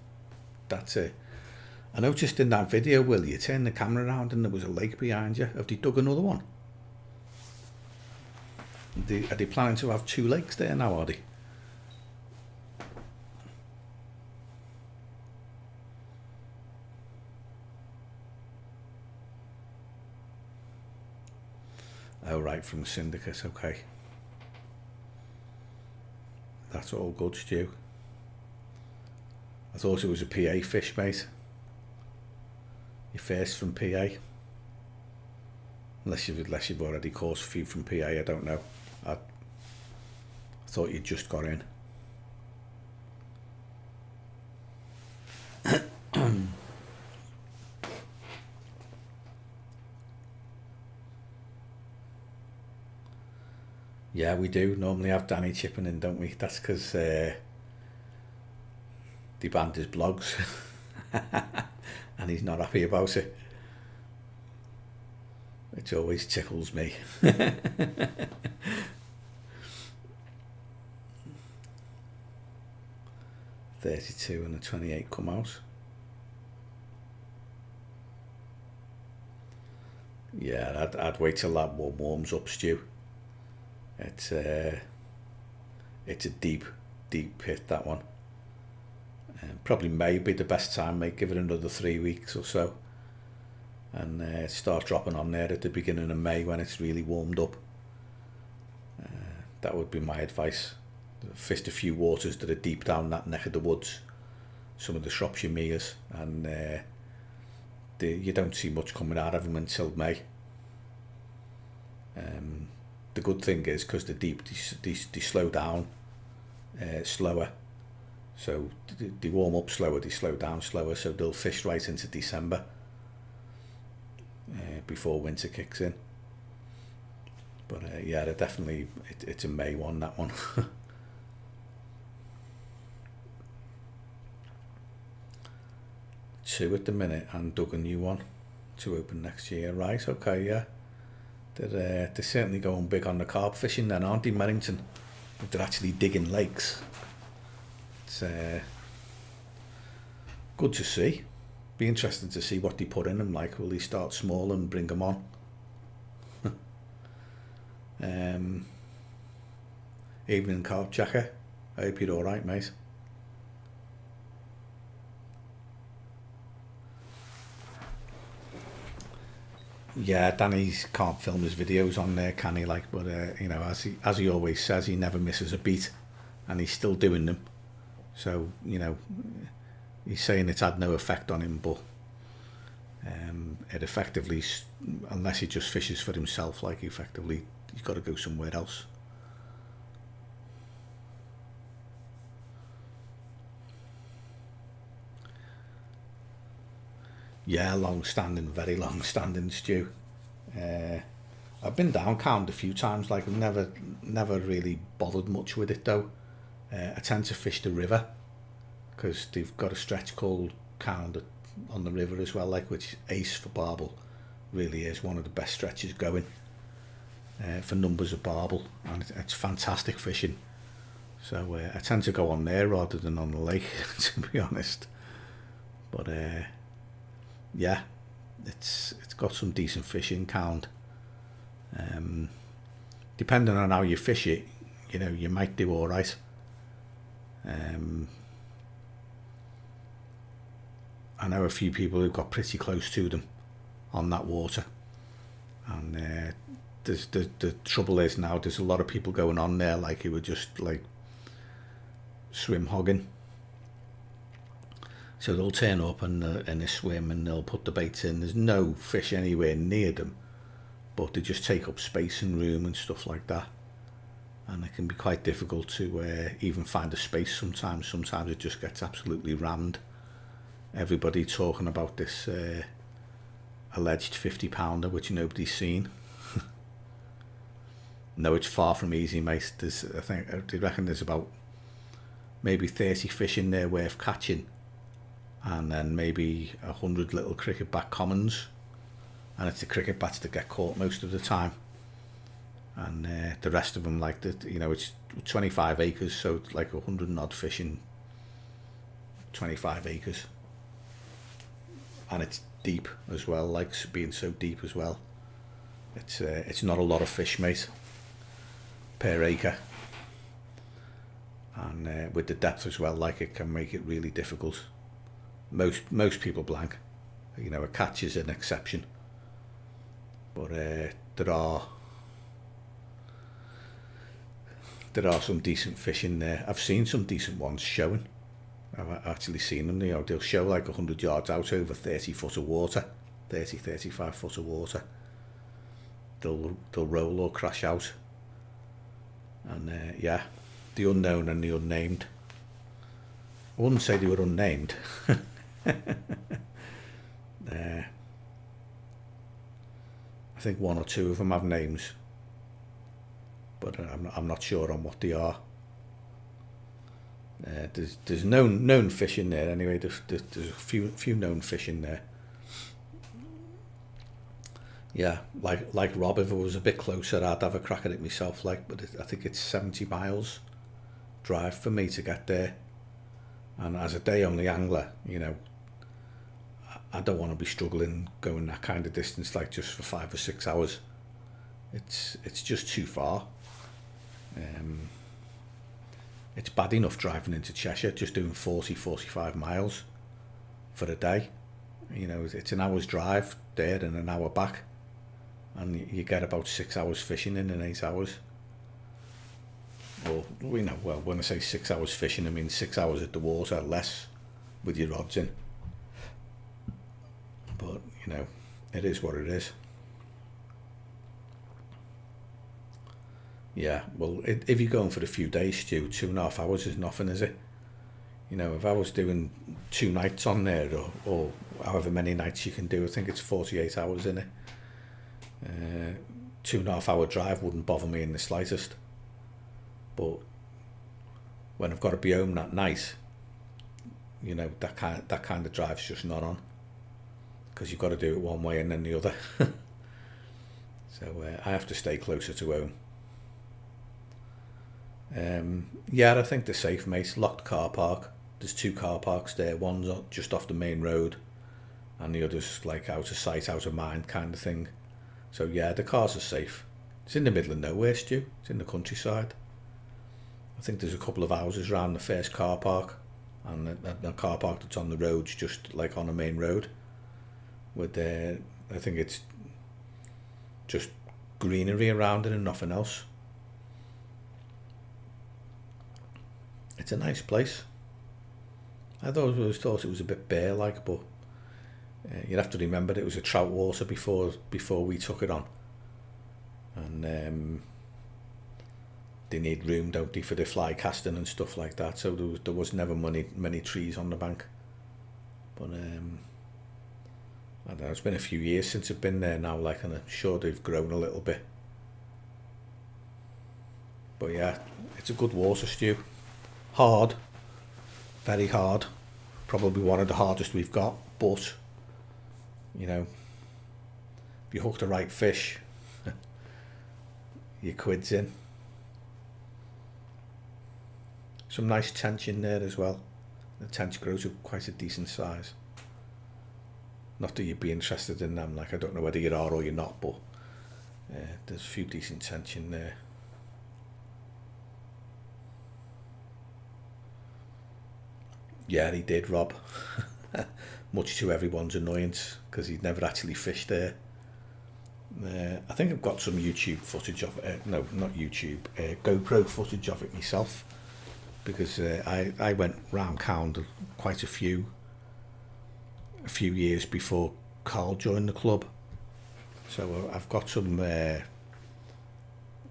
S1: That's it. I noticed in that video, Will, you turned the camera around and there was a lake behind you. Have they dug another one? Are they planning to have 2 lakes there now, are they? Oh, right, from Syndicate, okay. That's all good, Stu. I thought it was a PA fish, mate. You're first from PA. Unless you've already caught a few from PA, I don't know. I thought you'd just got in. Yeah, we do normally have Danny chipping in, don't we? That's because they banned his blogs and he's not happy about it. Which always tickles me. 32 and a 28 come out. Yeah, I'd wait till that one warms up, Stu. It's a deep pit, that one. Probably May be the best time, mate. Give it another 3 weeks or so, and start dropping on there at the beginning of May when it's really warmed up. That would be my advice. Fish a few waters that are deep down that neck of the woods, some of the Shropshire meres, and you don't see much coming out of them until May. The good thing is, because they're deep, they slow down slower. So they warm up slower, they slow down slower, so they'll fish right into December before winter kicks in. But yeah, they're definitely, it's a May one, that one. 2 at the minute, and dug a new one to open next year. Right, okay, yeah. They're certainly going big on the carp fishing then, aren't they, Merrington? They're actually digging lakes. It's good to see. Be interesting to see what they put in them. Like, will they start small and bring them on? Evening, Carp Jacker. I hope you're all right, mate. Yeah, Danny can't film his videos on there, can he? Like, but you know, as he always says, he never misses a beat, and he's still doing them. So, you know, he's saying it's had no effect on him, but it effectively, unless he just fishes for himself, like, effectively, he's got to go somewhere else. Yeah, long-standing, very long-standing, Stu. I've been down Cound a few times. Like, I've never really bothered much with it though. I tend to fish the river because they've got a stretch called Cound on the river as well, like, which ace for barbel. Really is one of the best stretches going for numbers of barbel, and it's fantastic fishing. So I tend to go on there rather than on the lake, to be honest. But yeah, it's got some decent fishing count. Depending on how you fish it, you know, you might do all right. I know a few people who've got pretty close to them on that water, and the trouble is now there's a lot of people going on there like who were just like swim hogging. So they'll turn up and they swim and they'll put the baits in. There's no fish anywhere near them, but they just take up space and room and stuff like that. And it can be quite difficult to even find a space sometimes. Sometimes it just gets absolutely rammed. Everybody talking about this alleged 50-pounder, which nobody's seen. No, it's far from easy, mate. I reckon there's about maybe 30 fish in there worth catching, and then maybe 100 little cricketback commons, and it's the cricketbats that get caught most of the time, and the rest of them, like, you know, it's 25 acres, so it's like 100 and odd fish in 25 acres, and it's deep as well, like being so deep as well. It's not a lot of fish, mate, per acre, and with the depth as well, like, it can make it really difficult. Most people blank. You know, a catch is an exception, but there are some decent fish in there. I've seen some decent ones showing. I've actually seen them. You know, they'll show like 100 yards out over 30 foot of water, 35 foot of water. They'll roll or crash out, and yeah, the unknown and the unnamed. I wouldn't say they were unnamed. I think one or two of them have names, but I'm not sure on what they are. There's known fish in there anyway. There's a few known fish in there. Yeah, like Rob, if it was a bit closer, I'd have a crack at it myself. Like, but I think it's 70 miles drive for me to get there, and as a day-only angler, you know, I don't want to be struggling going that kind of distance, like just for 5 or 6 hours. It's just too far. It's bad enough driving into Cheshire, just doing 45 miles for a day. You know, it's an hour's drive there and an hour back, and you get about 6 hours fishing in 8 hours. Well, well, when I say 6 hours fishing, I mean 6 hours at the water, less with your rods in. But, you know, it is what it is. Yeah, well, if you're going for a few days, Stu, 2.5 hours is nothing, is it? You know, if I was doing 2 nights on there, or however many nights you can do, I think it's 48 hours in it. 2.5 hour drive wouldn't bother me in the slightest. But when I've got to be home that night, you know, that kind of drive's just not on, because you've got to do it one way and then the other. So I have to stay closer to home. Yeah, I think they're safe, mate. Locked car park. There's 2 car parks there. One's just off the main road, and the other's like out of sight, out of mind kind of thing. So yeah, the cars are safe. It's in the middle of nowhere, Stu. It's in the countryside. I think there's a couple of houses around the first car park, and the car park that's on the road's just like on a main road. With I think it's just greenery around it and nothing else. It's a nice place. I always thought it was a bit bare-like, but you'd have to remember it was a trout water before we took it on, and they need room, don't they, for the fly casting and stuff like that. So there was never many trees on the bank. But don't know, it's been a few years since I've been there now, like, and I'm sure they've grown a little bit. But yeah, it's a good water stew. Hard, very hard. Probably one of the hardest we've got, but, you know, if you hook the right fish, your quid's in. Some nice tench in there as well. The tench grows to quite a decent size. Not that you'd be interested in them, like, I don't know whether you are or you're not, but there's a few decent tench in there. Yeah, he did, Rob. Much to everyone's annoyance, because he'd never actually fished there. I think I've got some YouTube footage of it. No, not YouTube. GoPro footage of it myself, because I went round Cound quite a few years before Carl joined the club. So I've got some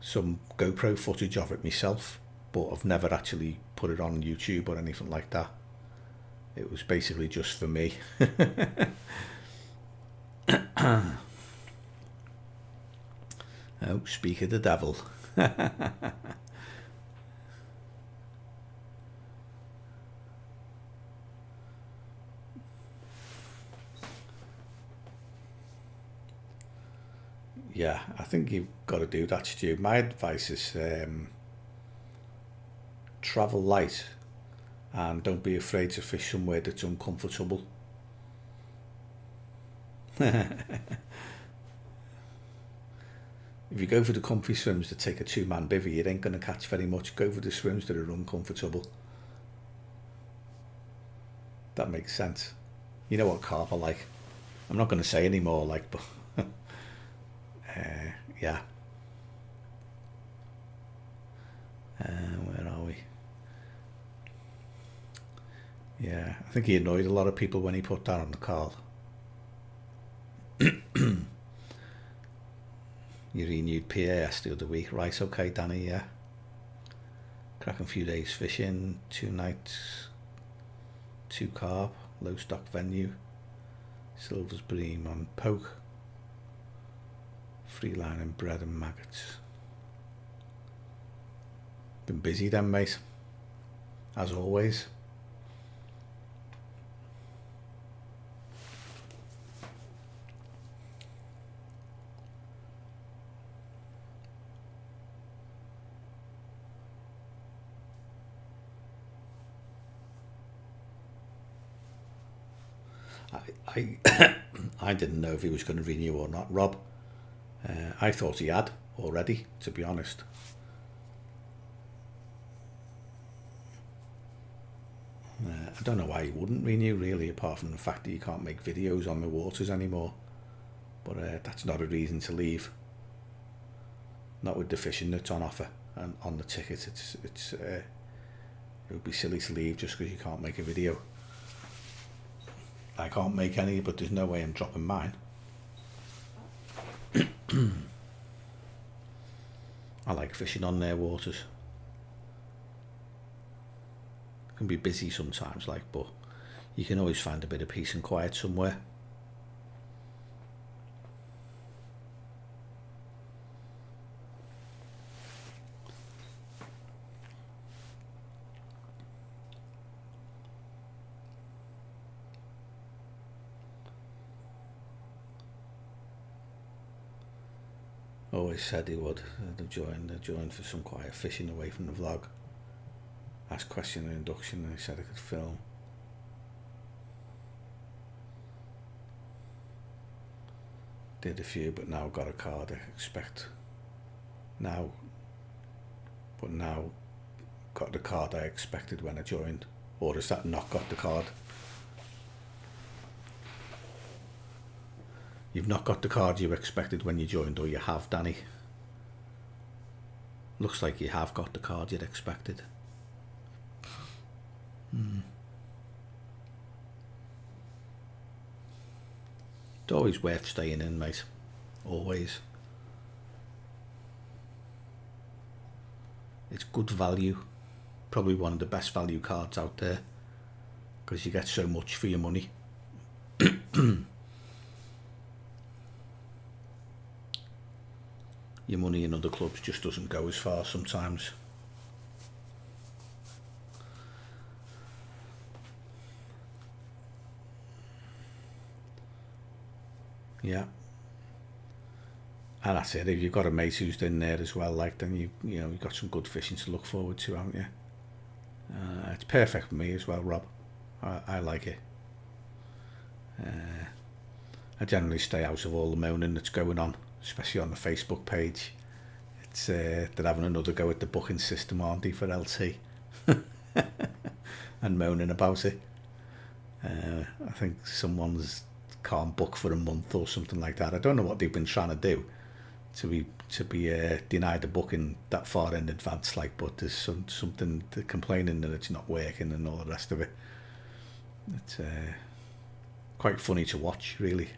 S1: GoPro footage of it myself, but I've never actually put it on YouTube or anything like that. It was basically just for me. Oh, speak of the devil. Yeah, I think you've got to do that, Stu. My advice is travel light and don't be afraid to fish somewhere that's uncomfortable. If you go for the comfy swims that take a two-man bivvy, you ain't going to catch very much. Go for the swims that are uncomfortable. That makes sense. You know what carp are like. I'm not going to say any more, like, but yeah. Where are we? Yeah, I think he annoyed a lot of people when he put that on the call. You renewed PAS the other week. Right, okay, Danny, yeah. Cracking few days fishing, 2 nights, 2 carp, low stock venue, Silver's bream on poke, free line and bread and maggots. Been busy then, mate, as always. I didn't know if he was going to renew or not, Rob. I thought he had already, to be honest. I don't know why he wouldn't renew, really, apart from the fact that you can't make videos on the waters anymore. But that's not a reason to leave. Not with the fishing that's on offer and on the ticket. It would be silly to leave just because you can't make a video. I can't make any, but there's no way I'm dropping mine. I like fishing on their waters. It can be busy sometimes, like, but you can always find a bit of peace and quiet somewhere. Always said he would. They've joined for some quiet fishing away from the vlog. Asked question and induction and he said I could film. Did a few, but now got a card, I expect. Now got the card I expected when I joined. Or has that not got the card? You've not got the card you expected when you joined, or you have, Danny? Looks like you have got the card you'd expected. It's always worth staying in, mate. Always. It's good value. Probably one of the best value cards out there, because you get so much for your money. your money in other clubs just doesn't go as far sometimes. Yeah. And that's it. If you've got a mate who's in there as well, like, then you've got some good fishing to look forward to, haven't you? It's perfect for me as well, Rob. I like it. I generally stay out of all the moaning that's going on, especially on the Facebook page. It's they're having another go at the booking system, aren't they, for LT? And moaning about it. I think someone's can't book for a month or something like that. I don't know what they've been trying to do to be denied the booking that far in advance, like, but there's something complaining that it's not working and all the rest of it. It's quite funny to watch, really.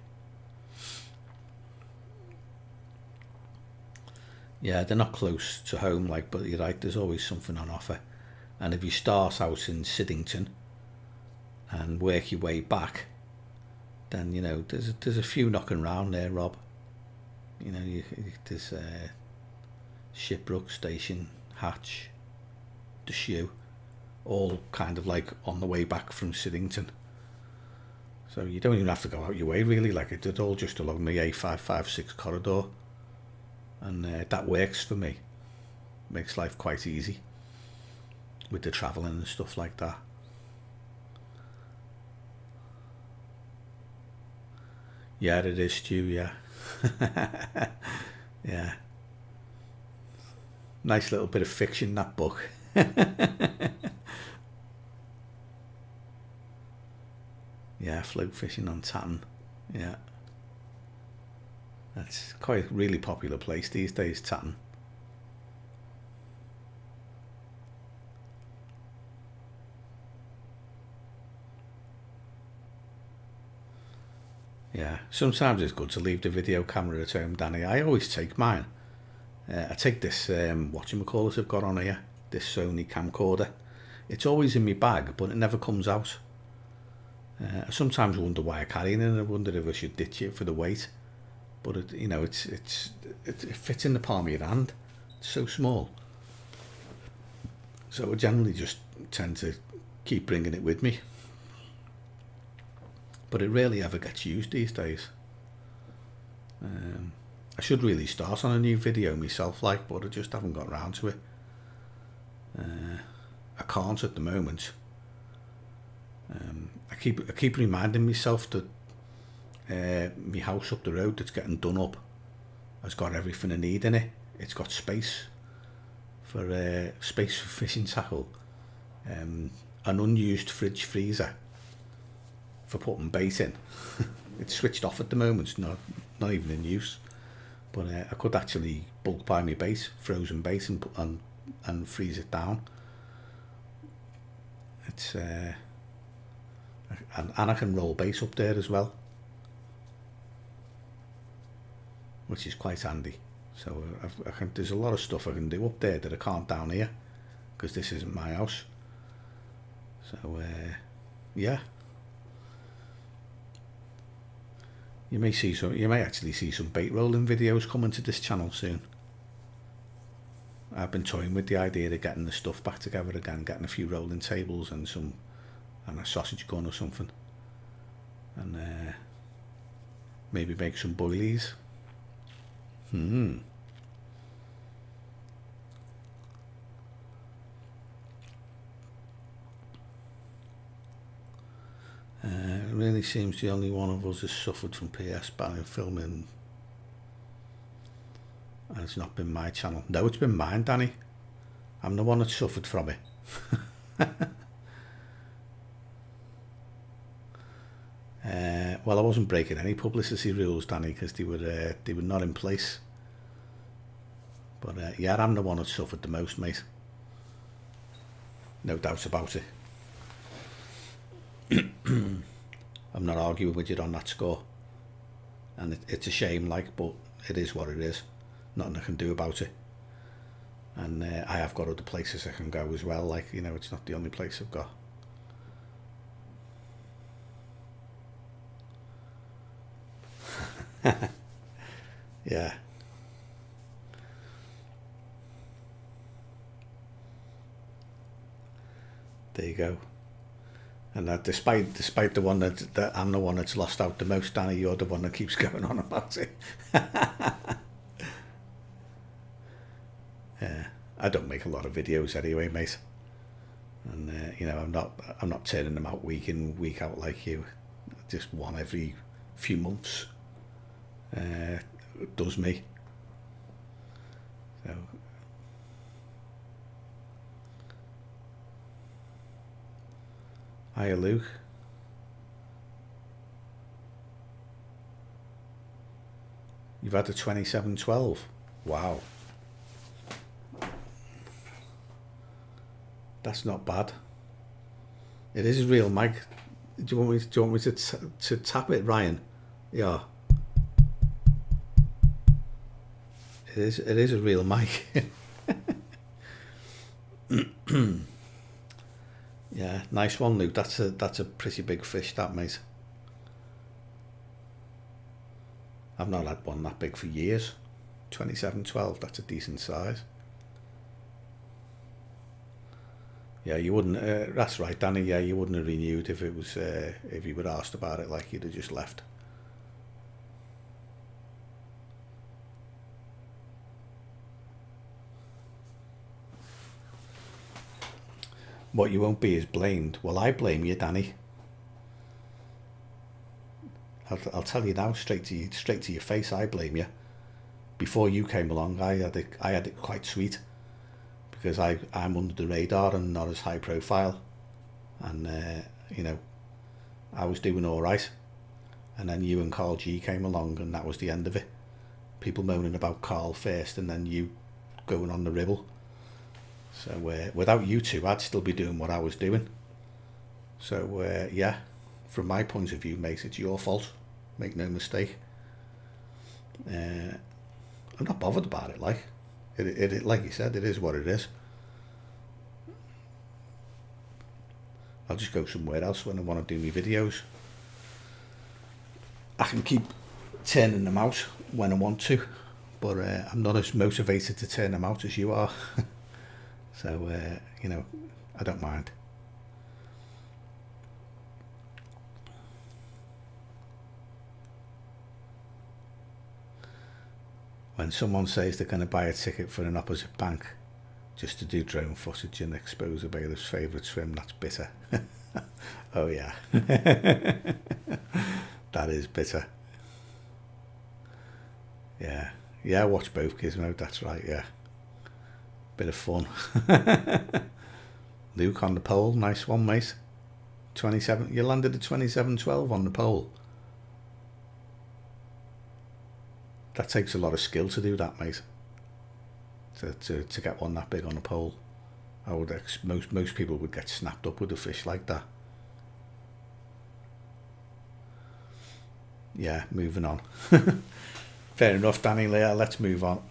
S1: Yeah, they're not close to home, like, but you're right, there's always something on offer. And if you start out in Siddington and work your way back, then there's a few knocking around there, Rob. There's Shipbrook Station, Hatch, the Shoe, all kind of like on the way back from Siddington. So you don't even have to go out your way, really. Like, it's all just along the A556 corridor, and that works for me. Makes life quite easy with the travelling and stuff like that. Yeah, it is, Stu, yeah. Yeah. Nice little bit of fiction, that book. Yeah, float fishing on Tatton. Yeah. That's quite a really popular place these days, Tatton. Yeah, sometimes it's good to leave the video camera at home, Danny. I always take mine. I take this, whatchamacallit I've got on here, this Sony camcorder. It's always in my bag, but it never comes out. I sometimes wonder why I carry it, and I wonder if I should ditch it for the weight. But it fits in the palm of your hand. It's so small. So I generally just tend to keep bringing it with me. But it rarely ever gets used these days. I should really start on a new video myself, like, but I just haven't got around to it. I can't at the moment. I keep reminding myself that my house up the road that's getting done up has got everything I need in it. It's got space for fishing tackle, an unused fridge freezer for putting bait in. It's switched off at the moment, not even in use. But I could actually bulk buy my bait, frozen bait, and freeze it down. It's and I can roll bait up there as well, which is quite handy. So there's a lot of stuff I can do up there that I can't down here, because this isn't my house. So yeah. You may actually see some bait rolling videos coming to this channel soon. I've been toying with the idea of getting the stuff back together again, getting a few rolling tables and a sausage gun or something, and maybe make some boilies. It really seems the only one of us has suffered from PS banning filming, and it's not been my channel. No, it's been mine, Danny. I'm the one that suffered from it. Well, I wasn't breaking any publicity rules, Danny, because they were not in place. But yeah, I'm the one that suffered the most, mate. No doubt about it. I'm not arguing with you on that score, and it's a shame, like, but it is what it is. Nothing I can do about it. And I have got other places I can go as well, like, it's not the only place I've got. Yeah. There you go. And despite the one that I'm the one that's lost out the most, Danny, you're the one that keeps going on about it. Yeah, I don't make a lot of videos anyway, mate. And you know, I'm not turning them out week in, week out like you. Just one every few months does me. So. Hiya, Luke. You've had a 2712. Wow. That's not bad. It is a real mic. Do you want me to tap it, Ryan? Yeah. It is a real mic. Yeah, nice one, Luke. That's a pretty big fish, that, mate. I've not had one that big for years. 2712. That's a decent size. Yeah, you wouldn't. That's right, Danny. Yeah, you wouldn't have renewed if it was if you were asked about it. Like, you'd have just left. What you won't be is blamed. Well, I blame you, Danny. I'll tell you now, straight to your face. I blame you. Before you came along, I had it quite sweet, because I'm under the radar and not as high profile, and you know, I was doing all right, and then you and Carl G came along, and that was the end of it. People moaning about Carl first, and then you going on the ribble. So without you two, I'd still be doing what I was doing. So yeah, from my point of view, mate, it's your fault. Make no mistake. I'm not bothered about it. Like it, like you said, it is what it is. I'll just go somewhere else when I want to do my videos. I can keep turning them out when I want to, but I'm not as motivated to turn them out as you are. So, you know, I don't mind. When someone says they're going to buy a ticket for an opposite bank just to do drone footage and expose a bailiff's favourite swim, that's bitter. Oh yeah. That is bitter. Yeah. Yeah, watch both Gizmo, that's right, yeah. Bit of fun. Luke on the pole, nice one, mate. 27. You landed a 2712 on the pole. That takes a lot of skill to do that, mate. To get one that big on a pole. I would most people would get snapped up with a fish like that. Yeah, moving on. Fair enough, Danny. Let's move on.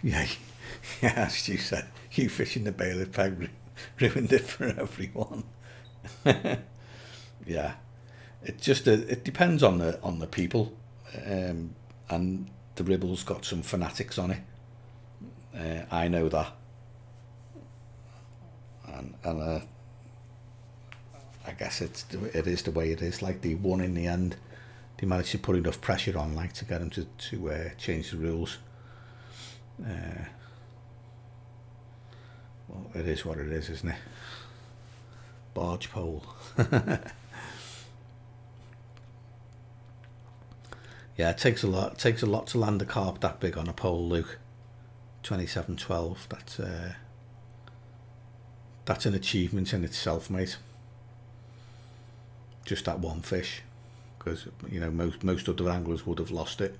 S1: Yeah, as you said, you fishing the bailiff peg ruined it for everyone. Yeah, it depends on the people, and the ribble's got some fanatics on it. I know that, and I guess it is the way it is. Like, they won in the end. They managed to put enough pressure on, like, to get them to change the rules. Well, it is what it is, isn't it? Barge pole. Yeah, it takes a lot. It takes a lot to land a carp that big on a pole, Luke. 2712. That's an achievement in itself, mate. Just that one fish, because you know most other anglers would have lost it.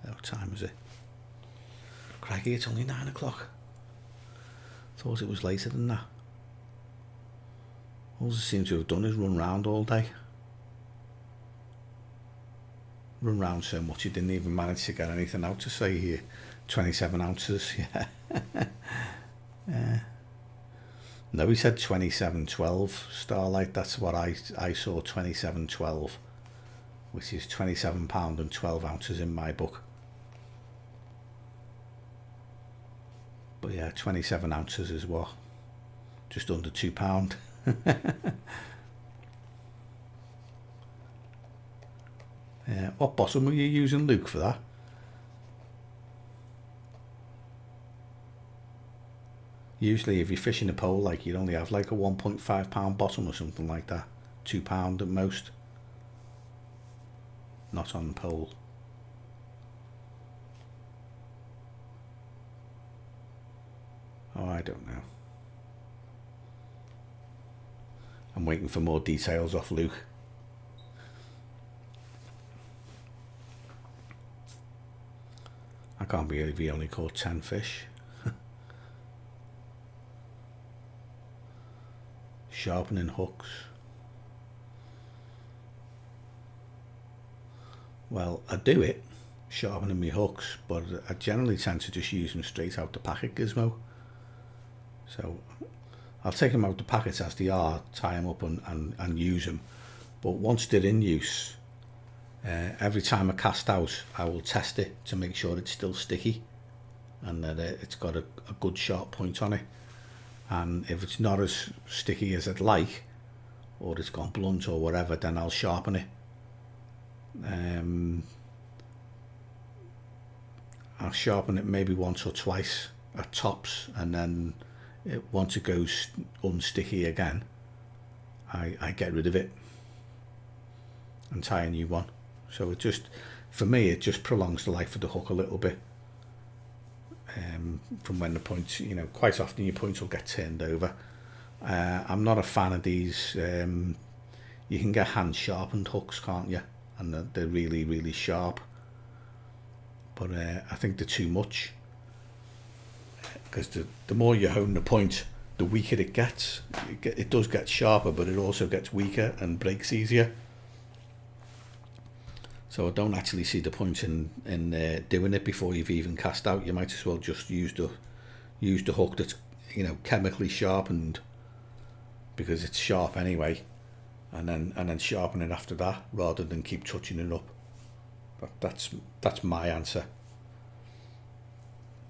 S1: What time is it? Crikey, it's only 9 o'clock. Thought it was later than that. All I seem to have done is run round all day. Run round so much you didn't even manage to get anything out to say here. 27 ounces, yeah. No, he said 2712 Starlight. That's what I saw, 2712. which is £27 and 12 ounces in my book. But yeah, 27 ounces is what? Just under £2. What bottom were you using, Luke, for that? Usually if you're fishing a pole, like, you'd only have like a 1.5 pound bottom or something like that. £2 at most. Not on the pole. Oh, I don't know. I'm waiting for more details off Luke. I can't believe he only caught 10 fish. Sharpening hooks. Well, I do it, sharpening my hooks, but I generally tend to just use them straight out the packet gizmo. So I'll take them out the packets as they are, tie them up and use them. But once they're in use, every time I cast out, I will test it to make sure it's still sticky and that it's got a good sharp point on it. And if it's not as sticky as I'd like, or it's gone blunt or whatever, then I'll sharpen it. I'll sharpen it maybe once or twice at tops, and then once it goes unsticky again, I get rid of it and tie a new one. So it just, for me, it just prolongs the life of the hook a little bit. From when the points, you know, quite often your points will get turned over. I'm not a fan of these. You can get hand sharpened hooks, can't you? And they're really, really sharp. But I think they're too much. Because the more you hone the point, the weaker it gets. It does get sharper, but it also gets weaker and breaks easier. So I don't actually see the point in doing it before you've even cast out. You might as well just use the hook that's, you know, chemically sharpened, because it's sharp anyway, and then sharpen it after that rather than keep touching it up. But that's my answer.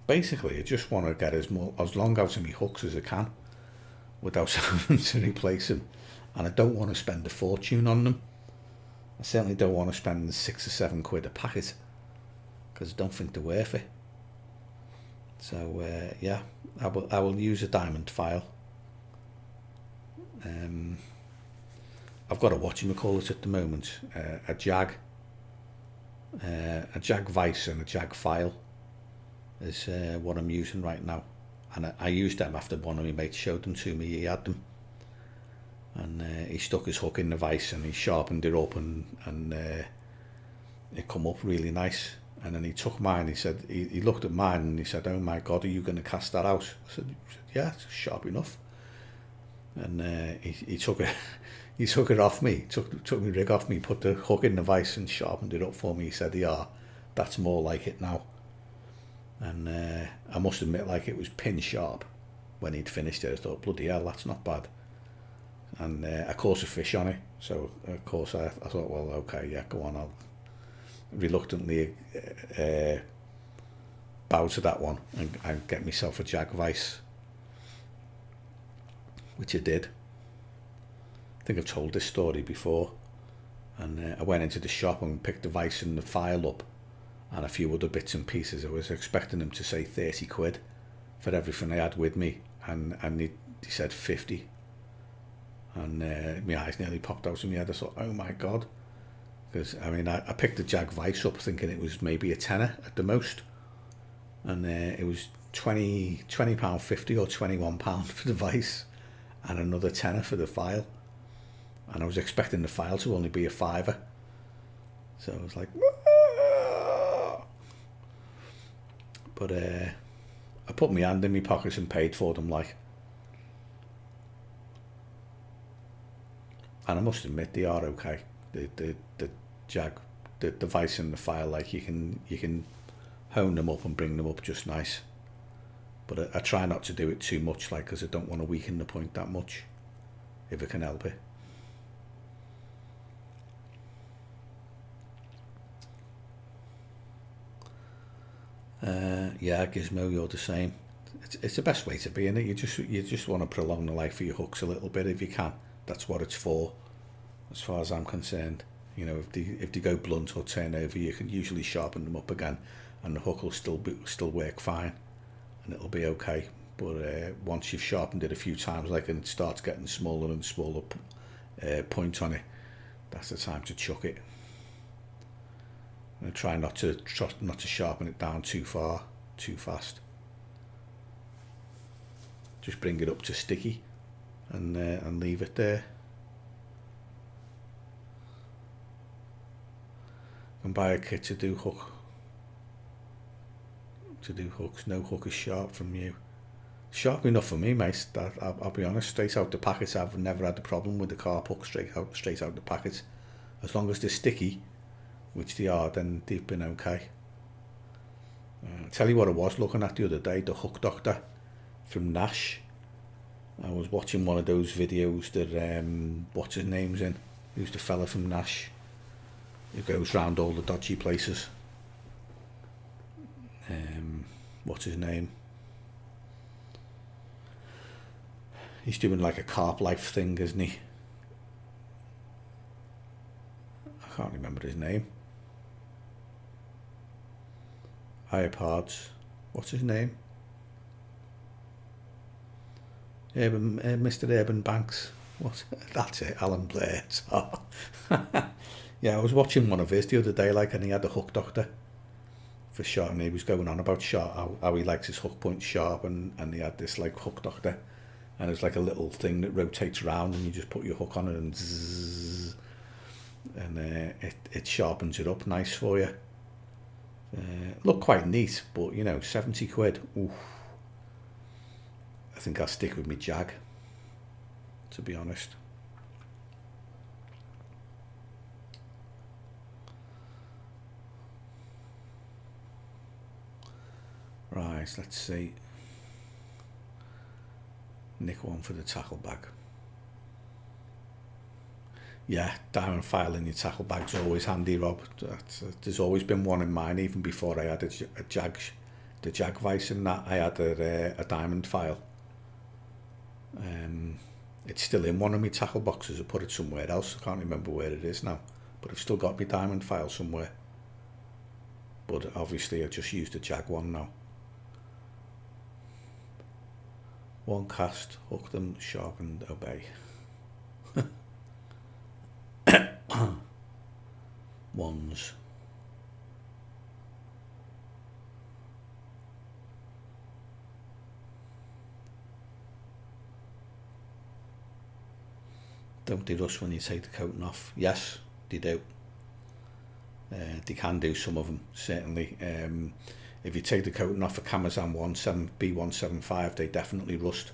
S1: Basically, I just want to get as long out of my hooks as I can without having to replace them, and I don't want to spend a fortune on them. I certainly don't want to spend £6 or £7 a packet, because I don't think they're worth it. So yeah, I will use a diamond file. I've got a whatchamacallit at the moment, a jag vice and a jag file is what I'm using right now, and I used them after one of my mates showed them to me. He had them, and he stuck his hook in the vice and he sharpened it up, and it come up really nice. And then he took mine. He said, he looked at mine and he said, "Oh my God, are you going to cast that out?" I said, "Yeah, it's sharp enough." And he took it, he took it off me, took my rig off me, put the hook in the vice and sharpened it up for me. He said, "Yeah, that's more like it now." And I must admit, like, it was pin sharp when he'd finished it. I thought, bloody hell, that's not bad. And I caught a fish on it, so of course I thought, well, okay, yeah, go on. I'll reluctantly bow to that one and get myself a jag vice, which I did. I think I've told this story before. And I went into the shop and picked the vice and the file up and a few other bits and pieces. I was expecting them to say 30 quid for everything I had with me, and he said 50. And my eyes nearly popped out of my head. I thought, oh my God. Because, I mean, I picked the jag vice up thinking it was maybe a tenner at the most. And it was £20.50 or £21 for the vice and another tenner for the file. And I was expecting the file to only be a £5. So I was like, "Whoa!" But I put my hand in my pockets and paid for them, like. And I must admit, they are okay. The jag, the vice and the file, like, you can hone them up and bring them up just nice. But I try not to do it too much, like, because I don't want to weaken the point that much, if I can help it. Yeah, Gizmo, you're the same. It's the best way to be in it. You just want to prolong the life of your hooks a little bit if you can. That's what it's for, as far as I'm concerned. You know, if they go blunt or turn over, you can usually sharpen them up again, and the hook will still work fine, and it'll be okay. But once you've sharpened it a few times, like, and it starts getting smaller and smaller point on it, that's the time to chuck it. And try not to sharpen it down too fast. Just bring it up to sticky, and leave it there. And buy a kit to do hooks. No hook is sharp from you. Sharp enough for me, mate. I'll be honest. Straight out the packets, I've never had a problem with the Carp hook straight out the packets. As long as they're sticky, which they are, then they've been okay. I'll tell you what I was looking at the other day, the Hook Doctor from Nash. I was watching one of those videos that, what's his name's in? Who's the fella from Nash who goes round all the dodgy places? What's his name? He's doing like a Carp life thing, isn't he? I can't remember his name. iPods. What's his name? Mr. Urban Banks. What? That's it, Alan Blair. So, yeah, I was watching one of his the other day, like, and he had a Hook Doctor for sharp, and he was going on about sharp, how he likes his hook point sharp, and he had this like Hook Doctor, and it's like a little thing that rotates around, and you just put your hook on it and zzz, and it sharpens it up nice for you. Look quite neat, but you know, 70 quid. Oof. I think I'll stick with my Jag, to be honest. Right, let's see. Nick one for the tackle bag. Yeah, diamond file in your tackle bag's always handy, Rob. There's always been one in mine, even before I had the Jag vice in that. I had a diamond file. It's still in one of my tackle boxes. I put it somewhere else. I can't remember where it is now, but I've still got my diamond file somewhere. But obviously I just used the Jag one now. One cast, hook them, sharpened, obey. Ones. Don't they rust when you take the coating off? Yes, they do. They can do, some of them, certainly. If you take the coating off a Camazan B175, they definitely rust.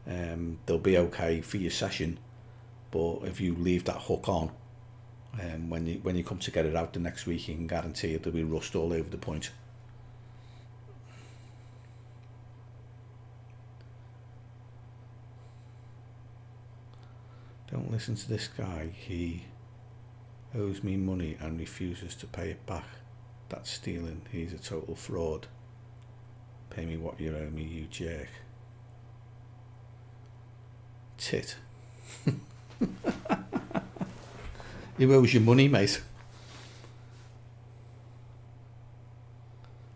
S1: They'll be okay for your session, but if you leave that hook on, when you come to get it out the next week, you can guarantee it there'll be rust all over the point. Don't listen to this guy. He owes me money and refuses to pay it back. That's stealing. He's a total fraud. Pay me what you owe me, you jerk. Tit. Who owes you money, mate?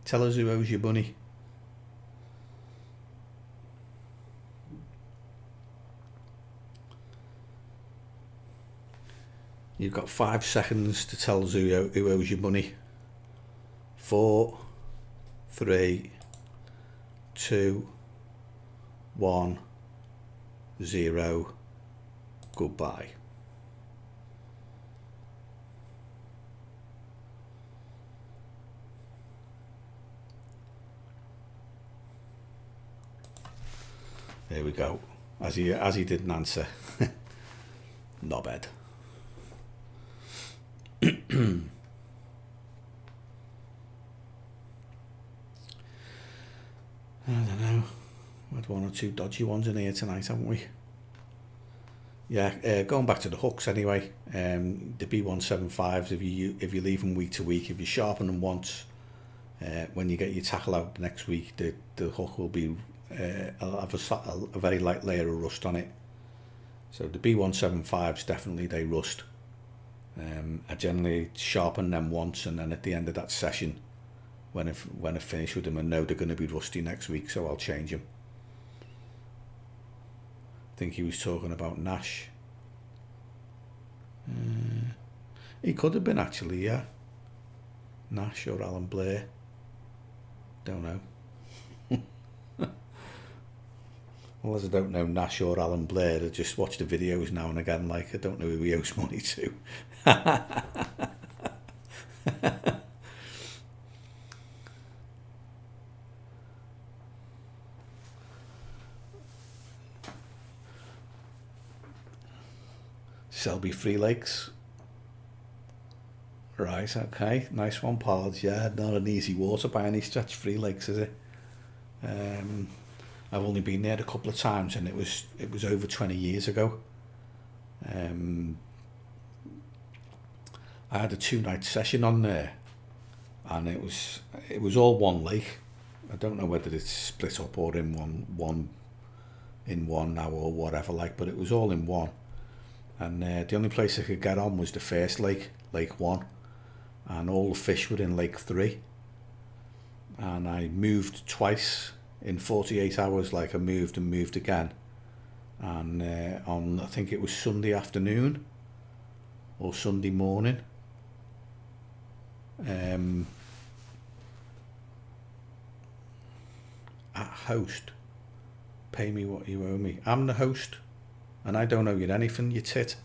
S1: Tell us who owes you money. You've got 5 seconds to tell us who owes you money. 4, 3, 2, 1, 0. Goodbye. There we go. As he didn't answer. Not bad. I don't know. We had 1 or 2 dodgy ones in here tonight, haven't we? Yeah, going back to the hooks anyway. The B175s, if you leave them week to week, if you sharpen them once, when you get your tackle out next week, the hook will be I'll have a very light layer of rust on it. So the B175s definitely, they rust. I generally sharpen them once, and then at the end of that session, when I finish with them, I know they're going to be rusty next week, so I'll change them. I think he was talking about Nash. He could have been, actually, yeah. Nash or Alan Blair. Don't know. Well, as I don't know Nash or Alan Blair, I just watch the videos now and again, like I don't know who he owes money to. Selby Free Lakes. Right, okay, nice one, Pollard. Yeah, not an easy water by any stretch, Free Lakes, is it? I've only been there a couple of times, and it was over 20 years ago. I had a 2-night session on there, and it was all one lake. I don't know whether it's split up or in one now or whatever, like, but it was all in one. And the only place I could get on was the first lake, Lake 1, and all the fish were in Lake 3. And I moved twice in 48 hours, like I moved and moved again. And on, I think it was Sunday afternoon or Sunday morning, at host, pay me what you owe me. I'm the host, and I don't owe you anything, you tit.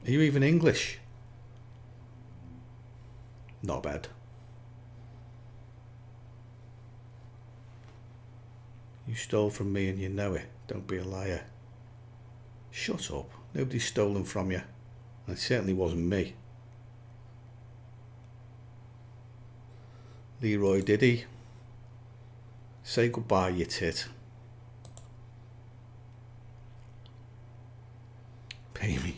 S1: Are you even English? Not bad. You stole from me and you know it. Don't be a liar. Shut up. Nobody's stolen from you. And it certainly wasn't me. Leroy Diddy. Say goodbye, you tit. Pay me.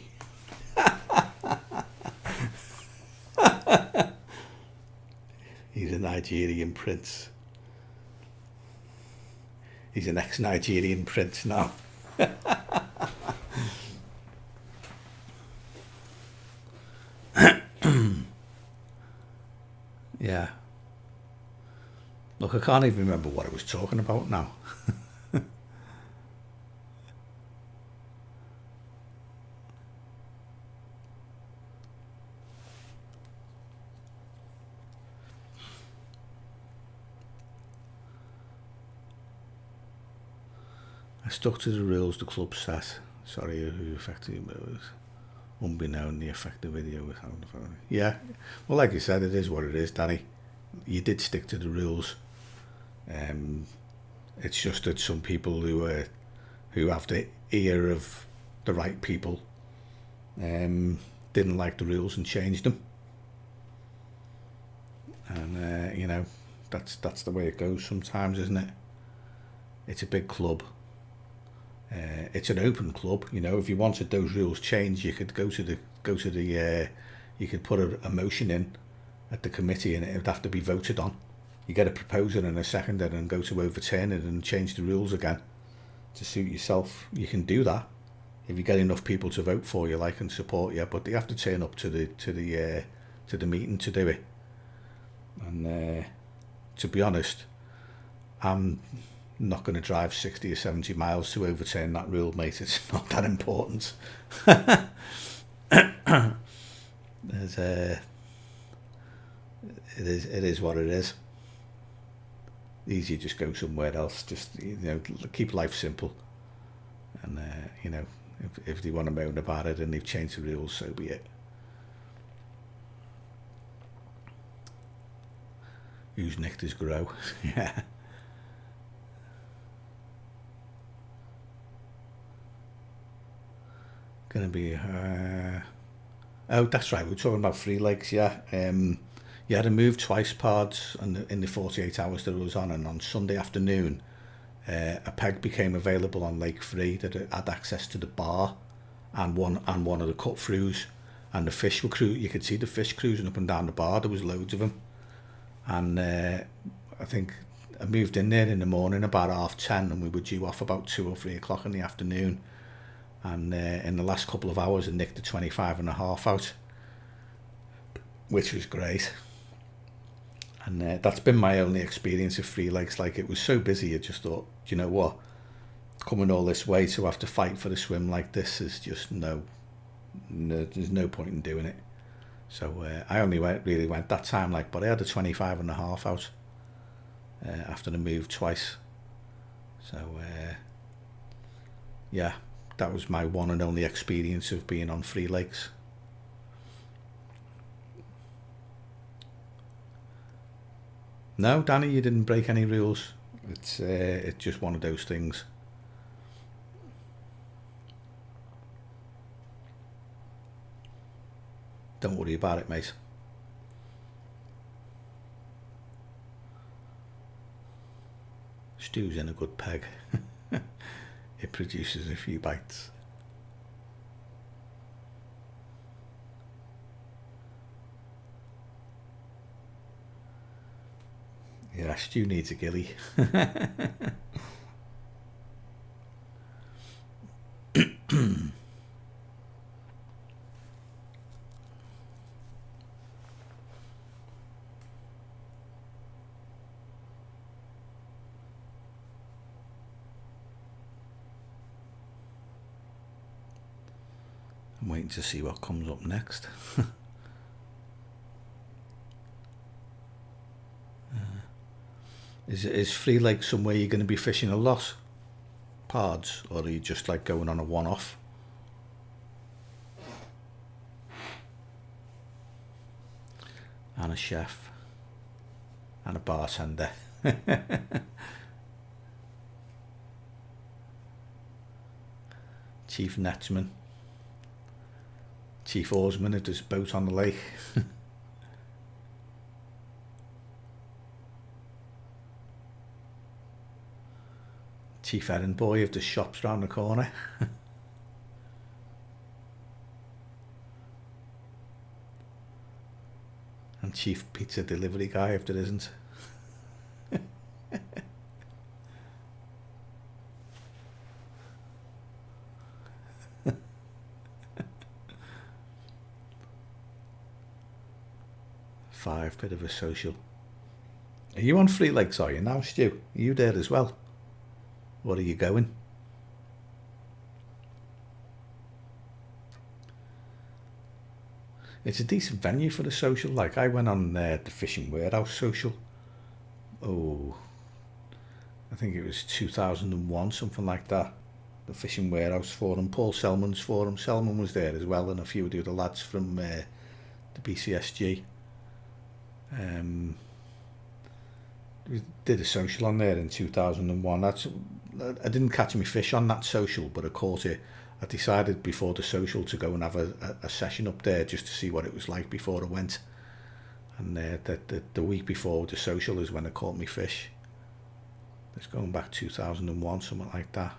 S1: He's a Nigerian prince. He's an ex-Nigerian prince now. Yeah. Look, I can't even remember what I was talking about now. I stuck to the rules the club set. Sorry, who affected it was unbeknown the effect the video was having. Yeah, well, like you said, it is what it is, Danny. You did stick to the rules. It's just that some people who have the ear of the right people didn't like the rules and changed them. And you know, that's the way it goes sometimes, isn't it? It's a big club. It's an open club, you know. If you wanted those rules changed, you could go to the you could put a motion in at the committee, and it would have to be voted on. You get a proposer and a seconder, and go to overturn it and change the rules again to suit yourself. You can do that if you get enough people to vote for you, like, and support you. But they have to turn up to the meeting to do it. And to be honest, I'm not going to drive 60 or 70 miles to overturn that rule, mate. It's not that important. It is what it is. Easier just go somewhere else. Just, you know, keep life simple. And you know, if they want to moan about it and they've changed the rules, so be it. Who's nicked his grow? Yeah. Gonna be oh, that's right, we're talking about Free Lakes. Yeah. You had to move twice, pards, in the 48 hours that it was on, and on Sunday afternoon a peg became available on Lake 3 that had access to the bar and one of the cut throughs, and the fish were you could see the fish cruising up and down the bar. There was loads of them. and I think I moved in there in the morning about 10:30, and we were due off about 2 or 3 o'clock in the afternoon. And in the last couple of hours, I nicked a 25.5 out, which was great. And that's been my only experience of free legs. Like, it was so busy, I just thought, you know what, coming all this way to have to fight for a swim like this is just no, there's no point in doing it. So I only really went that time, like, but I had a 25.5 out after the move twice. So yeah, that was my one and only experience of being on free legs. No, Danny, you didn't break any rules. It's just one of those things. Don't worry about it, mate. Stu's in a good peg. It produces a few bites. Yeah, Stu needs a gilly. I'm waiting to see what comes up next. Is free lake somewhere you're going to be fishing a lot, Pards, or are you just like going on a one-off? And a chef and a bartender. Chief netsman, chief oarsman of this boat on the lake. Chief errand boy of the shops round the corner. And chief pizza delivery guy if there isn't. Five, bit of a social. Are you on free legs, are you now, Stu? Are you there as well? Where are you going? It's a decent venue for the social. Like, I went on the Fishing Warehouse social. Oh, I think it was 2001, something like that. The Fishing Warehouse Forum, Paul Selman's forum. Selman was there as well, and a few of the other lads from the BCSG. We did a social on there in 2001. I didn't catch my fish on that social, but I caught it. I decided before the social to go and have a session up there just to see what it was like before I went. And the week before the social is when I caught my fish. It's going back 2001, something like that.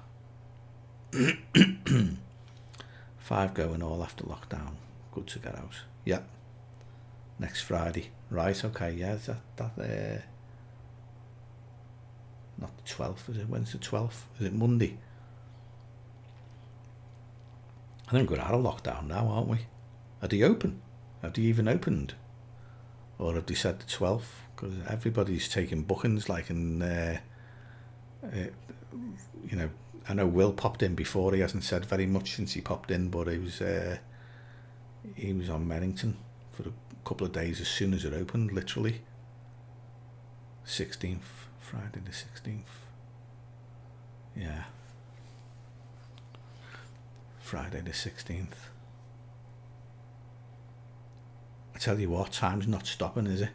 S1: 5 going all after lockdown. Good to get out. Yeah. Next Friday. Right, okay, yeah, is that not the 12th, is it? When's the 12th? Is it Monday? I think we're out of lockdown now, aren't we? Are they open? Have they even opened? Or have they said the 12th? Because everybody's taking bookings, like, and you know, I know Will popped in before. He hasn't said very much since he popped in, but he was on Merrington for a couple of days as soon as it opened, literally. 16th, Friday the 16th. Yeah. Friday the 16th. I tell you what, time's not stopping, is it?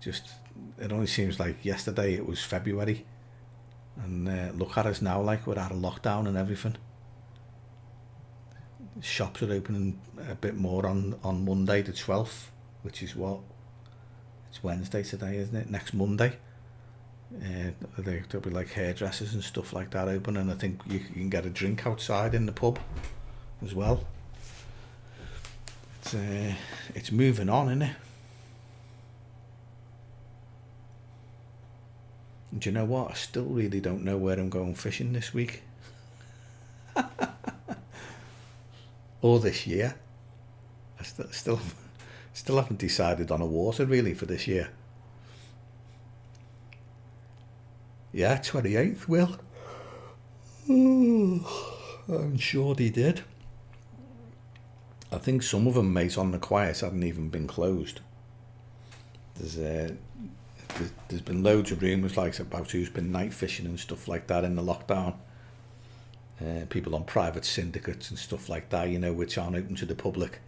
S1: Just, it only seems like yesterday it was February. And look at us now, like we're out of lockdown and everything. Shops are opening a bit more on Monday the 12th, which is what? It's Wednesday today, isn't it? Next Monday. There'll be like hairdressers and stuff like that open, and I think you can get a drink outside in the pub as well. It's moving on, isn't it? Do you know what? I still really don't know where I'm going fishing this week. Or this year. I still haven't decided on a water really for this year. Yeah, 28th, Will. I'm sure he did. I think some of them, mate, on the quiet hadn't even been closed. There's been loads of rumours like about who's been night fishing and stuff like that in the lockdown. People on private syndicates and stuff like that, you know, which aren't open to the public,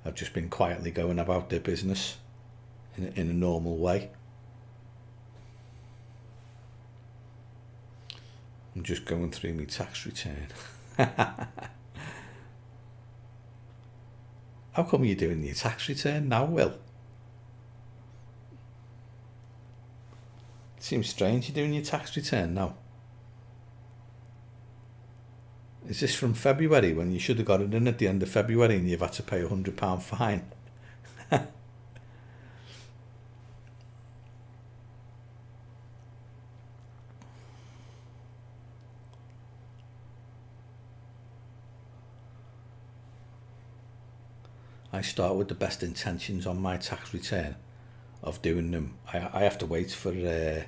S1: have just been quietly going about their business in a normal way. I'm just going through my tax return. How come you're doing your tax return now, Will? It seems strange you're doing your tax return now. Is this from February when you should have got it in at the end of February and you've had to pay £100 fine? I start with the best intentions on my tax return of doing them. I have to wait for a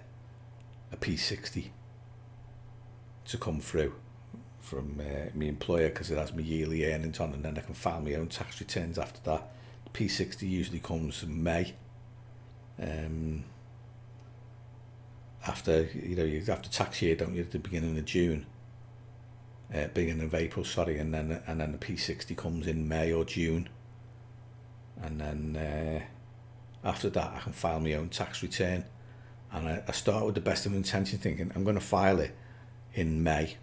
S1: P60 to come through from my employer because it has my yearly earnings on, and then I can file my own tax returns after that. The P60 usually comes in May. After tax year, don't you, at the beginning of June, beginning of April, sorry, and then the P60 comes in May or June, and then after that I can file my own tax return. And I start with the best of intention, thinking I'm going to file it in May,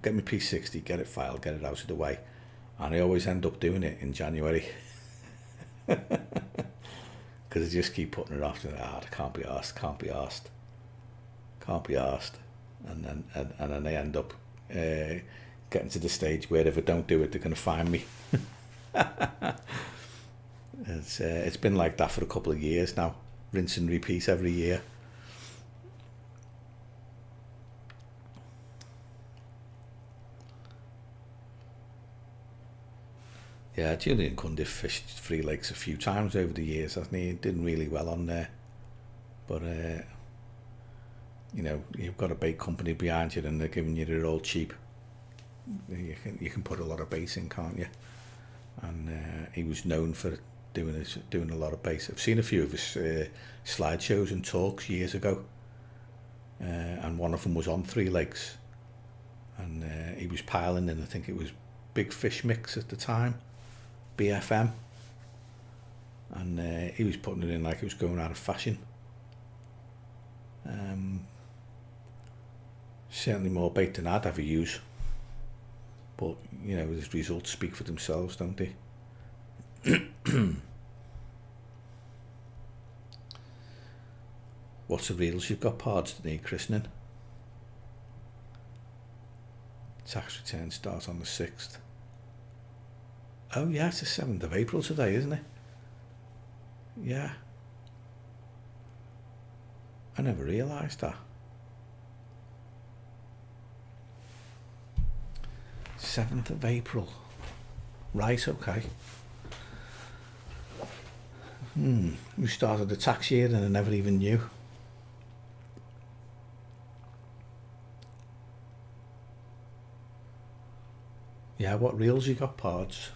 S1: get my P60, get it filed, get it out of the way, and I always end up doing it in January because I just keep putting it off. I can't be arsed, and then I end up getting to the stage where if I don't do it, they're going to fine me. It's been like that for a couple of years now, rinse and repeat every year. Yeah, Julian Cundiff fished Three Lakes a few times over the years, hasn't he? Did really well on there. But, you know, you've got a bait company behind you and they're giving you it all cheap. You can put a lot of bait in, can't you? And he was known for doing a lot of bait. I've seen a few of his slideshows and talks years ago. And one of them was on Three Lakes. And he was piling in, I think it was Big Fish Mix at the time. BFM, and he was putting it in like it was going out of fashion. Certainly more bait than I'd ever use, but you know, his results speak for themselves, don't they? What's the reels you've got, parts that need christening? Tax return starts on the 6th. Oh yeah, it's the 7th of April today, isn't it? Yeah. I never realised that. 7th of April. Right, okay. We started the tax year and I never even knew. Yeah, what reels you got, Pards?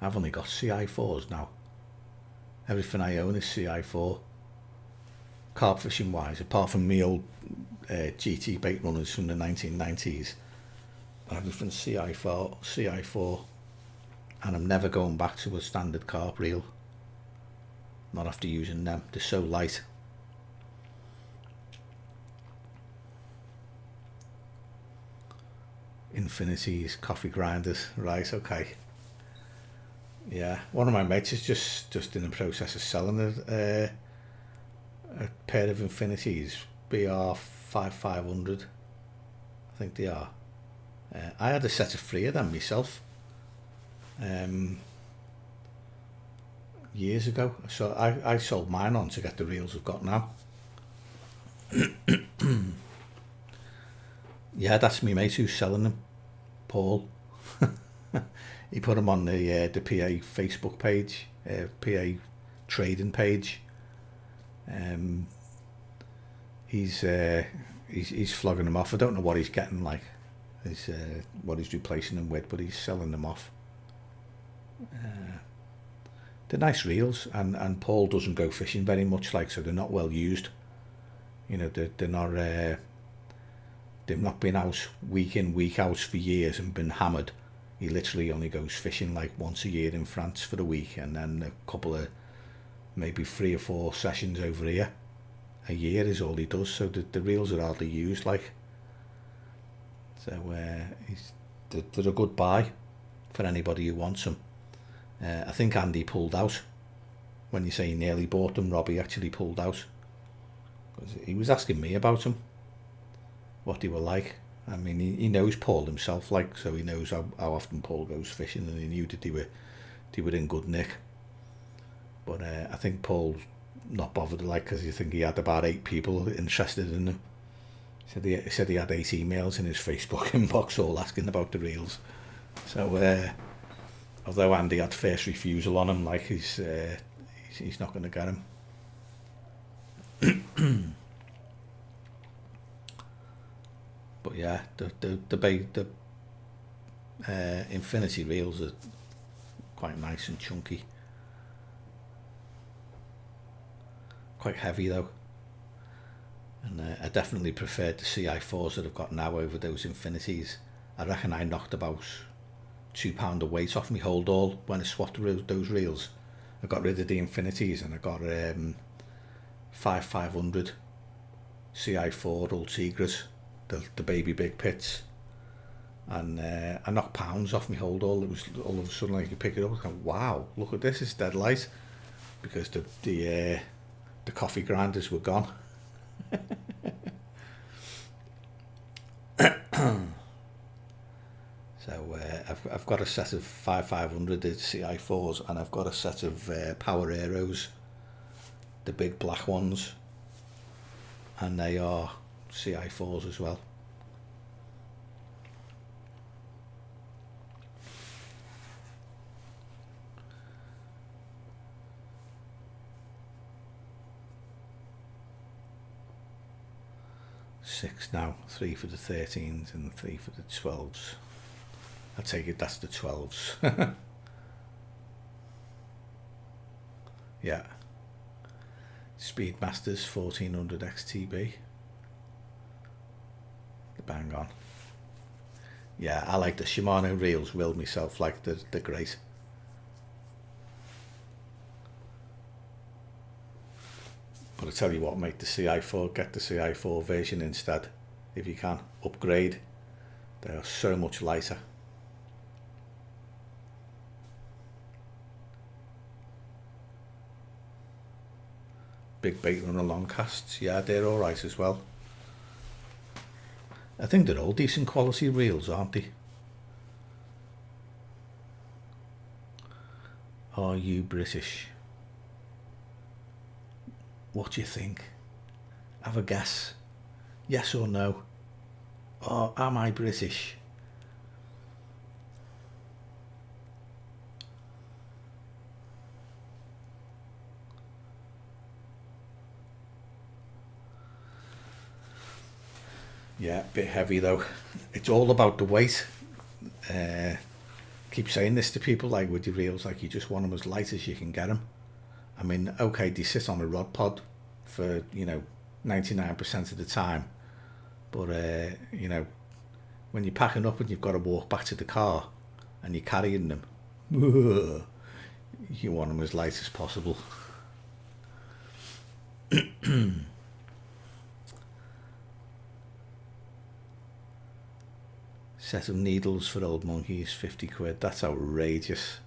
S1: I've only got CI4s now. Everything I own is CI4. Carp fishing wise, apart from me old GT bait runners from the 1990s. Everything's CI4. And I'm never going back to a standard carp reel. Not after using them, they're so light. Infinities, coffee grinders, right, okay. Yeah, one of my mates is just in the process of selling a pair of Infinities, BR 5500, I think they are. I had a set of 3 of them myself. years ago. So I sold mine on to get the reels I've got now. Yeah, that's me mate who's selling them, Paul. He put them on the PA Facebook page, PA trading page. He's flogging them off. I don't know what he's getting, like, what he's replacing them with, but he's selling them off. They're nice reels, and Paul doesn't go fishing very much, like, so they're not well used. You know, they're not. They've not been out week in, week out for years and been hammered. He literally only goes fishing like once a year in France for a week, and then a couple of maybe 3 or 4 sessions over here a year is all he does. So the reels are hardly used, like. So they're a good buy for anybody who wants them. I think Andy pulled out. When you say he nearly bought them, Robbie actually pulled out. He was asking me about them, what they were like. I mean, he knows Paul himself, like, so he knows how often Paul goes fishing, and he knew that they were in good nick. But I think Paul's not bothered, like, because you think he had about 8 people interested in them. He said he had 8 emails in his Facebook inbox all asking about the reels. So although Andy had first refusal on him, like, he's not going to get him. But yeah, the infinity reels are quite nice and chunky. Quite heavy though. And I definitely preferred the CI4s that I've got now over those infinities. I reckon I knocked about £2 of weight off me hold all when I swapped those reels. I got rid of the infinities and I got 500 CI4 Ultigras, the baby big pits, and I knocked pounds off me hold all. It was all of a sudden like you pick it up and go, wow, look at this, it's dead light, because the coffee grinders were gone. So I've got a set of 500 CI4s, and I've got a set of Power Aeros, the big black ones, and they are CI4s as well. Six now, 3 for the 13s and 3 for the 12s. I take it that's the 12s. Yeah. Speedmasters 1400 XTB. Bang on. Yeah, I like the Shimano reels, will myself, like, they're great. But I tell you what, mate, the CI4, get the CI4 version instead, if you can. Upgrade. They are so much lighter. Big bait runner long casts, yeah, they're alright as well. I think they're all decent quality reels, aren't they? Are you British? What do you think? Have a guess. Yes or no? Or am I British? Yeah, a bit heavy though. It's all about the weight. Keep saying this to people, like, with your reels, like, you just want them as light as you can get them. I mean, okay, they sit on a rod pod for, 99% of the time, but when you're packing up and you've got to walk back to the car and you're carrying them, you want them as light as possible. Set of needles for old monkeys, 50 quid. That's outrageous.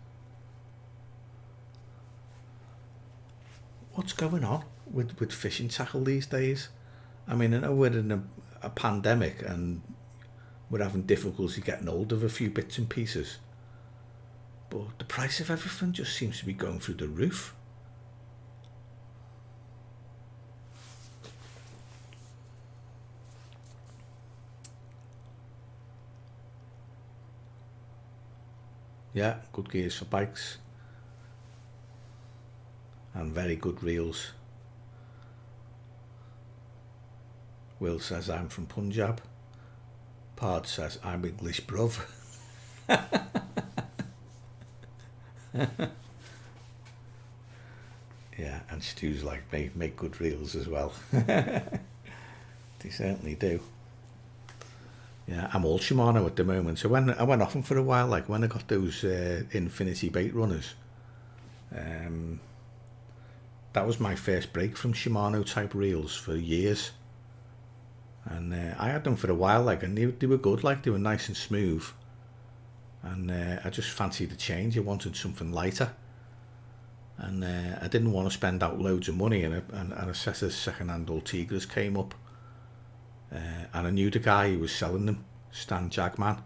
S1: What's going on with fishing tackle these days? I mean, I know we're in a pandemic and we're having difficulty getting hold of a few bits and pieces, but the price of everything just seems to be going through the roof. Yeah, good gears for bikes and very good reels. Will says I'm from Punjab. Pard says I'm English, bruv. Yeah, and Stu's like me, make good reels as well. They certainly do. Yeah, I'm all Shimano at the moment. So when I went off them for a while, like when I got those Infinity bait runners, that was my first break from Shimano type reels for years. And I had them for a while, like, and they were good, like they were nice and smooth. And I just fancied a change. I wanted something lighter, and I didn't want to spend out loads of money. And a set of second-hand Ultegras came up, and I knew the guy who was selling them, Stan Jagman.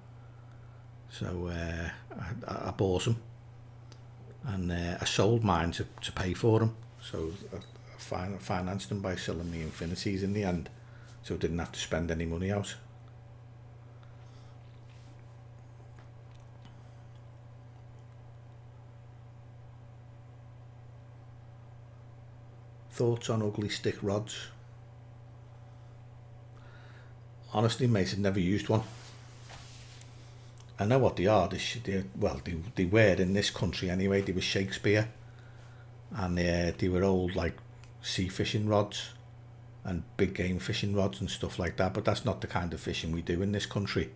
S1: So I bought them, and I sold mine to pay for them. So I financed them by selling me Infinities in the end, so I didn't have to spend any money out. Thoughts on ugly stick rods? Honestly, mate, I've never used one. I know what they are. They were in this country anyway. They were Shakespeare, and they were old like sea fishing rods and big game fishing rods and stuff like that. But that's not the kind of fishing we do in this country.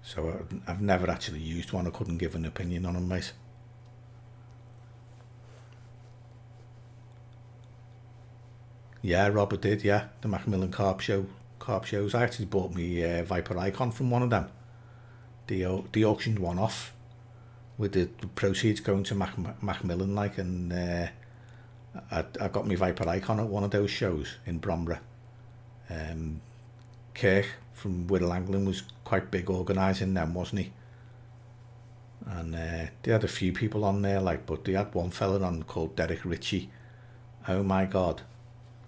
S1: So I've never actually used one. I couldn't give an opinion on them, mate. Yeah, Robert did, yeah. The Macmillan Carp shows. I actually bought me Viper Icon from one of them. The auctioned one off with the proceeds going to Macmillan, like, and I got me Viper Icon at one of those shows in Bromborough. Kirk from Whittle Angling was quite big organising them, wasn't he? And they had a few people on there, like, but they had one fella on called Derek Ritchie. Oh my God.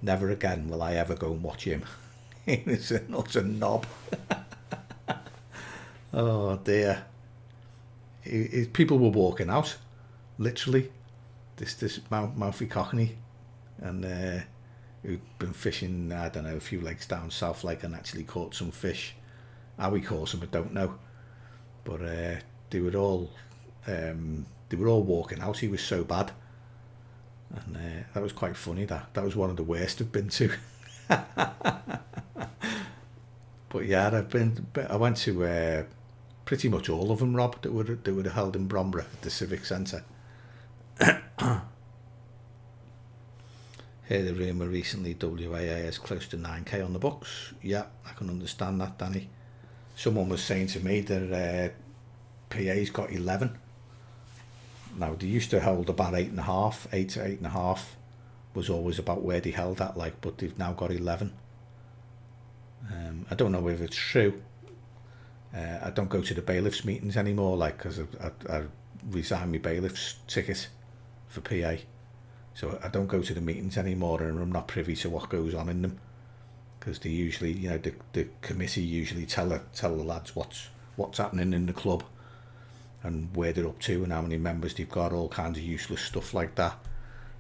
S1: Never again will I ever go and watch him. He was an utter knob. Oh dear. People were walking out, literally. This mouthy cockney, and who'd been fishing, I don't know, a few lakes down south, like, and actually caught some fish. How he caught them, I don't know. But they were all walking out. He was so bad. And that was quite funny. That was one of the worst I've been to. But yeah, I went to pretty much all of them, Rob, that were held in Bromborough at the Civic Centre. Heard a rumour recently WAA is close to 9k on the books. Yeah, I can understand that, Danny. Someone was saying to me that PA's got 11. Now, they used to hold about 8.5, 8 to 8.5 was always about where they held at, like, but they've now got 11. I don't know if it's true. I don't go to the bailiffs meetings anymore, like, because I resigned my bailiff's ticket for PA. So I don't go to the meetings anymore, and I'm not privy to what goes on in them, because they usually, you know, the committee usually tell the lads what's happening in the club, and where they're up to, and how many members they've got, all kinds of useless stuff like that.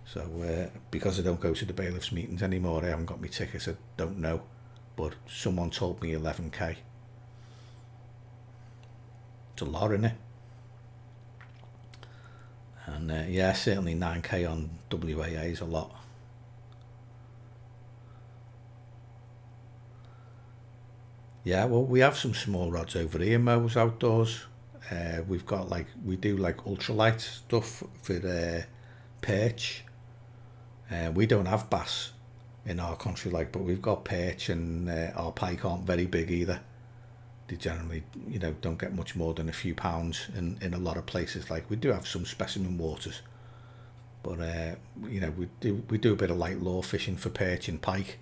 S1: So because I don't go to the bailiffs meetings anymore, I haven't got my tickets, I don't know. But someone told me 11k. It's a lot, isn't it? And yeah, certainly 9k on WAA is a lot. Yeah, well, we have some small rods over here, Mo's Outdoors. We've got, like, we do like ultralight stuff for perch. We don't have bass in our country, like, but we've got perch, and our pike aren't very big either. They generally, you know, don't get much more than a few pounds in a lot of places. Like, we do have some specimen waters, but you know, we do a bit of light lure fishing for perch and pike,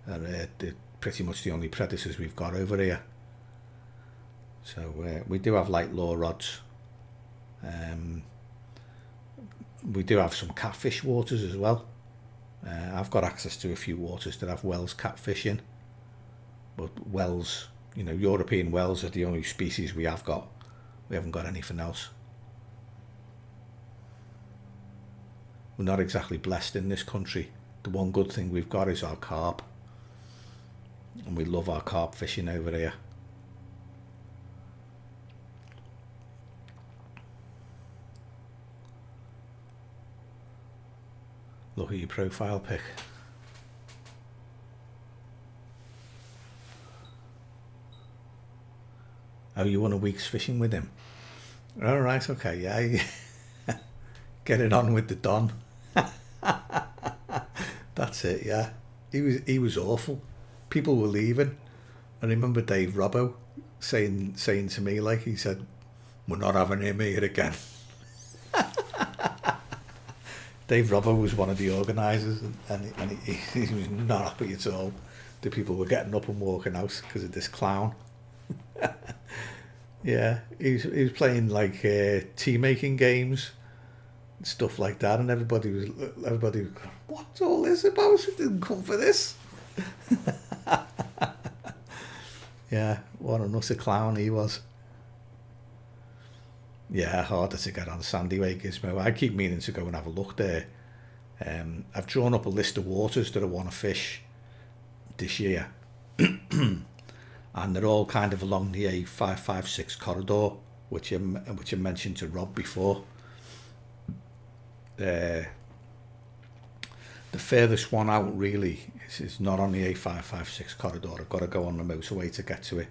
S1: and they're pretty much the only predators we've got over here. So we do have light lure rods, We do have some catfish waters as well. I've got access to a few waters that have Wells catfish in, but Wells, you know, European Wells are the only species we have got. We haven't got anything else. We're not exactly blessed in this country. The one good thing we've got is our carp, and we love our carp fishing over here. Look at your profile pic. Oh, you want a week's fishing with him? All right, okay, yeah. Get it on with the Don. That's it, yeah. He was awful. People were leaving. I remember Dave Robbo saying to me, like, he said, "We're not having him here again." Dave Robbo was one of the organisers, and he was not happy at all. The people were getting up and walking out because of this clown. Yeah, he was playing like tea making games and stuff like that, and everybody was going, "What's all this about? We didn't come for this." Yeah, what an utter clown he was. Yeah, harder to get on Sandy Way Gizmo. I keep meaning to go and have a look there. I've drawn up a list of waters that I want to fish this year. And they're all kind of along the A556 corridor, which I mentioned to Rob before. The furthest one out really is not on the A556 corridor. I've got to go on the motorway to get to it.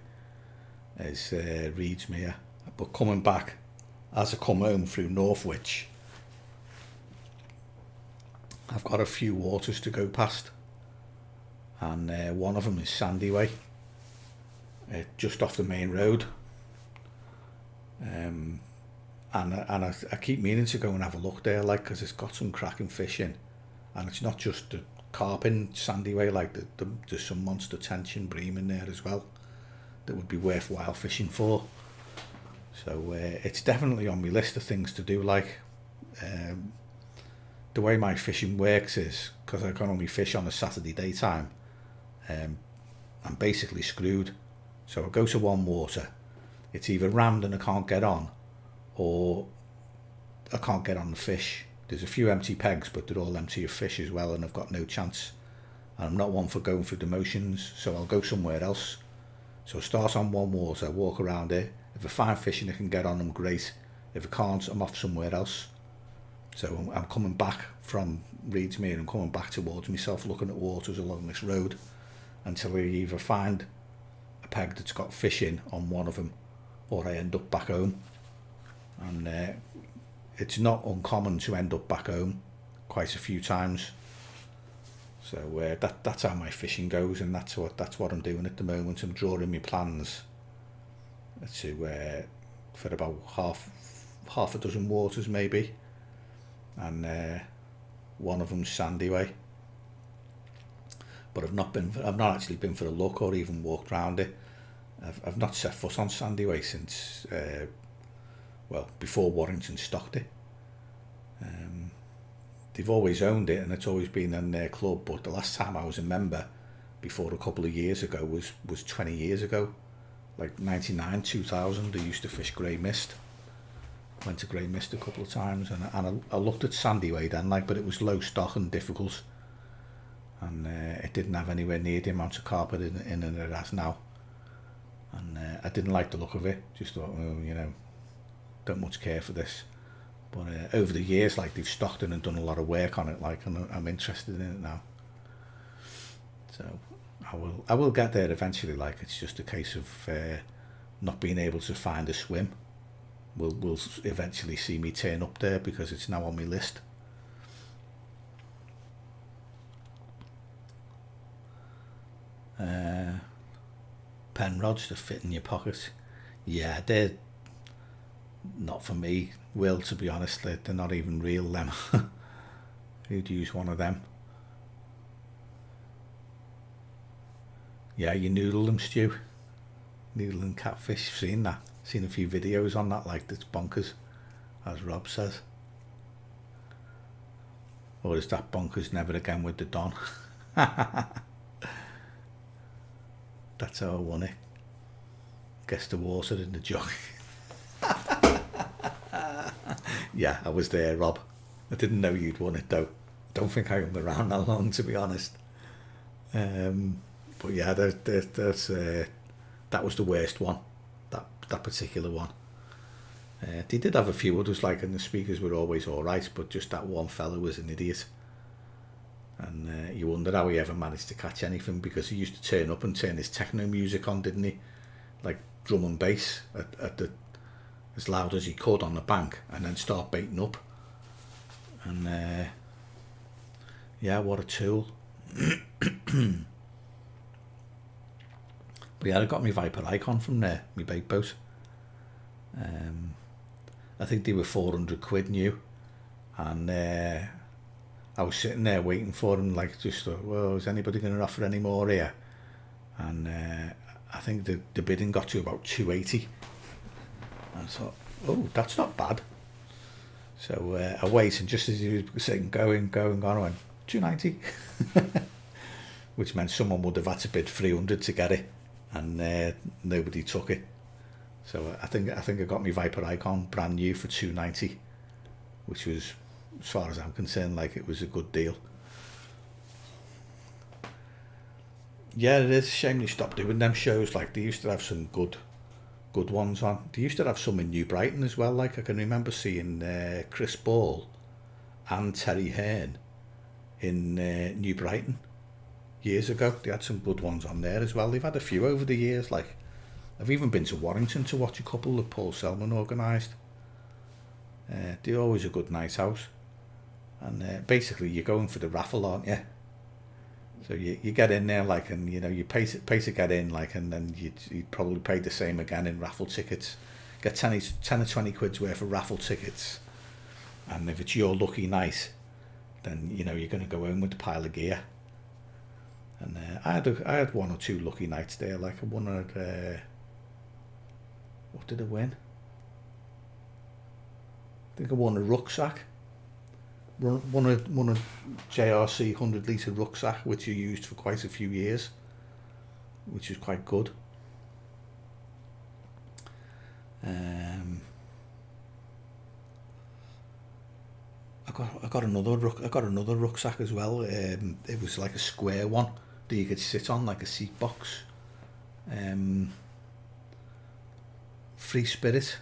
S1: It's Reedsmere. But coming back, as I come home through Northwich, I've got a few waters to go past, and one of them is Sandy Way, just off the main road. And I keep meaning to go and have a look there, like, because it's got some cracking fish in, and it's not just the carp in Sandy Way, like there's some monster tension bream in there as well that would be worthwhile fishing for. So it's definitely on my list of things to do. Like, the way my fishing works is, because I can only fish on a Saturday daytime, I'm basically screwed. So I go to one water, it's either rammed and I can't get on, or I can't get on the fish. There's a few empty pegs, but they're all empty of fish as well, and I've got no chance. And I'm not one for going through the motions, so I'll go somewhere else. So I start on one water, walk around it. If I find fish and I can get on them, great. If I can't, I'm off somewhere else. So I'm coming back from Reedsmere and coming back towards myself, looking at waters along this road, until I either find a peg that's got fish in on one of them, or I end up back home. And it's not uncommon to end up back home quite a few times. So that's how my fishing goes, and that's what I'm doing at the moment. I'm drawing my plans to for about half a dozen waters maybe, and one of them's Sandy Way. But I've not actually been for a look or even walked round it. I've not set foot on Sandy Way since before Warrington stocked it. They've always owned it, and it's always been in their club, but the last time I was a member, before a couple of years ago, was 20 years ago. Like 99, 2000, they used to fish Grey Mist. Went to Grey Mist a couple of times, and I looked at Sandy Way then, like, but it was low stock and difficult, and it didn't have anywhere near the amount of carpet in it it has now, and I didn't like the look of it. Just thought, don't much care for this. But over the years, like, they've stocked it and done a lot of work on it, like, and I'm interested in it now. So I will get there eventually. Like, it's just a case of not being able to find a swim. Will eventually see me turn up there, because it's now on my list. Pen rods that fit in your pocket. Yeah, they're not for me, Will, to be honest. They're not even real, them. Who'd use one of them? Yeah, you noodle them, Stu. Noodle and catfish. Seen that. Seen a few videos on that, like, that's bonkers. as Rob says. Or is that bonkers never again with the Don? That's how I won it. Guess the water in the jug. Yeah, I was there, Rob. I didn't know you'd won it though. Don't think I hung around that long, to be honest. But yeah, that was the worst one. That particular one. They did have a few others, like, and the speakers were always all right, but just that one fella was an idiot. And you wonder how he ever managed to catch anything, because he used to turn up and turn his techno music on, didn't he? Like drum and bass at the as loud as he could on the bank, and then start baiting up. And yeah, what a tool. But yeah, I got my Viper Icon from there, my bait boat. I think they were 400 quid new, and I was sitting there waiting for them, like, just well, is anybody going to offer any more here? And I think the bidding got to about 280. And I thought, oh, that's not bad. So I waited, and just as he was saying going, I went 290, which meant someone would have had to bid 300 to get it, and nobody took it. So I think I got my Viper Icon brand new for 290, which was, as far as I'm concerned, like, it was a good deal. Yeah, it is a shame they stopped doing them shows. Like, they used to have some good ones on. They used to have some in New Brighton as well. Like, I can remember seeing Chris Ball and Terry Hearn in New Brighton years ago. They had some good ones on there as well. They've had a few over the years. Like, I've even been to Warrington to watch a couple that Paul Selman organised. They're always a good night out. And basically you're going for the raffle, aren't you? So you get in there, like, and you know, you pay to get in, like, and then you'd probably pay the same again in raffle tickets. Get 10 or 20 quid's worth of raffle tickets, and if it's your lucky night, then you know you're going to go home with a pile of gear. And I had one or two lucky nights there. Like, I won at what did I win? I think I won a rucksack. Won a JRC 100 litre rucksack, which you used for quite a few years, which is quite good. I got another rucksack as well. It was like a square one that you could sit on, like a seat box. Free Spirit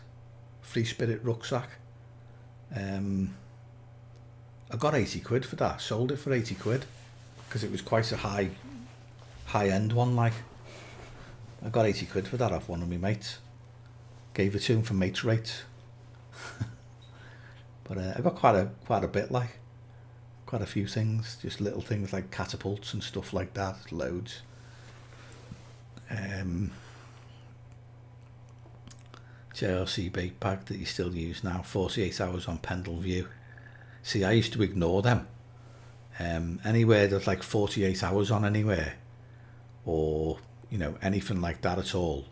S1: rucksack. I got 80 quid for that. Sold it for 80 quid because it was quite a high end one. Like, I got 80 quid for that off one of my mates. Gave it to him for mates rates. But I got quite a bit, like, quite a few things, just little things like catapults and stuff like that, loads. JRC bait pack that you still use now, 48 hours on Pendle View. See, I used to ignore them. Anywhere there's like 48 hours on anywhere, or, you know, anything like that at all,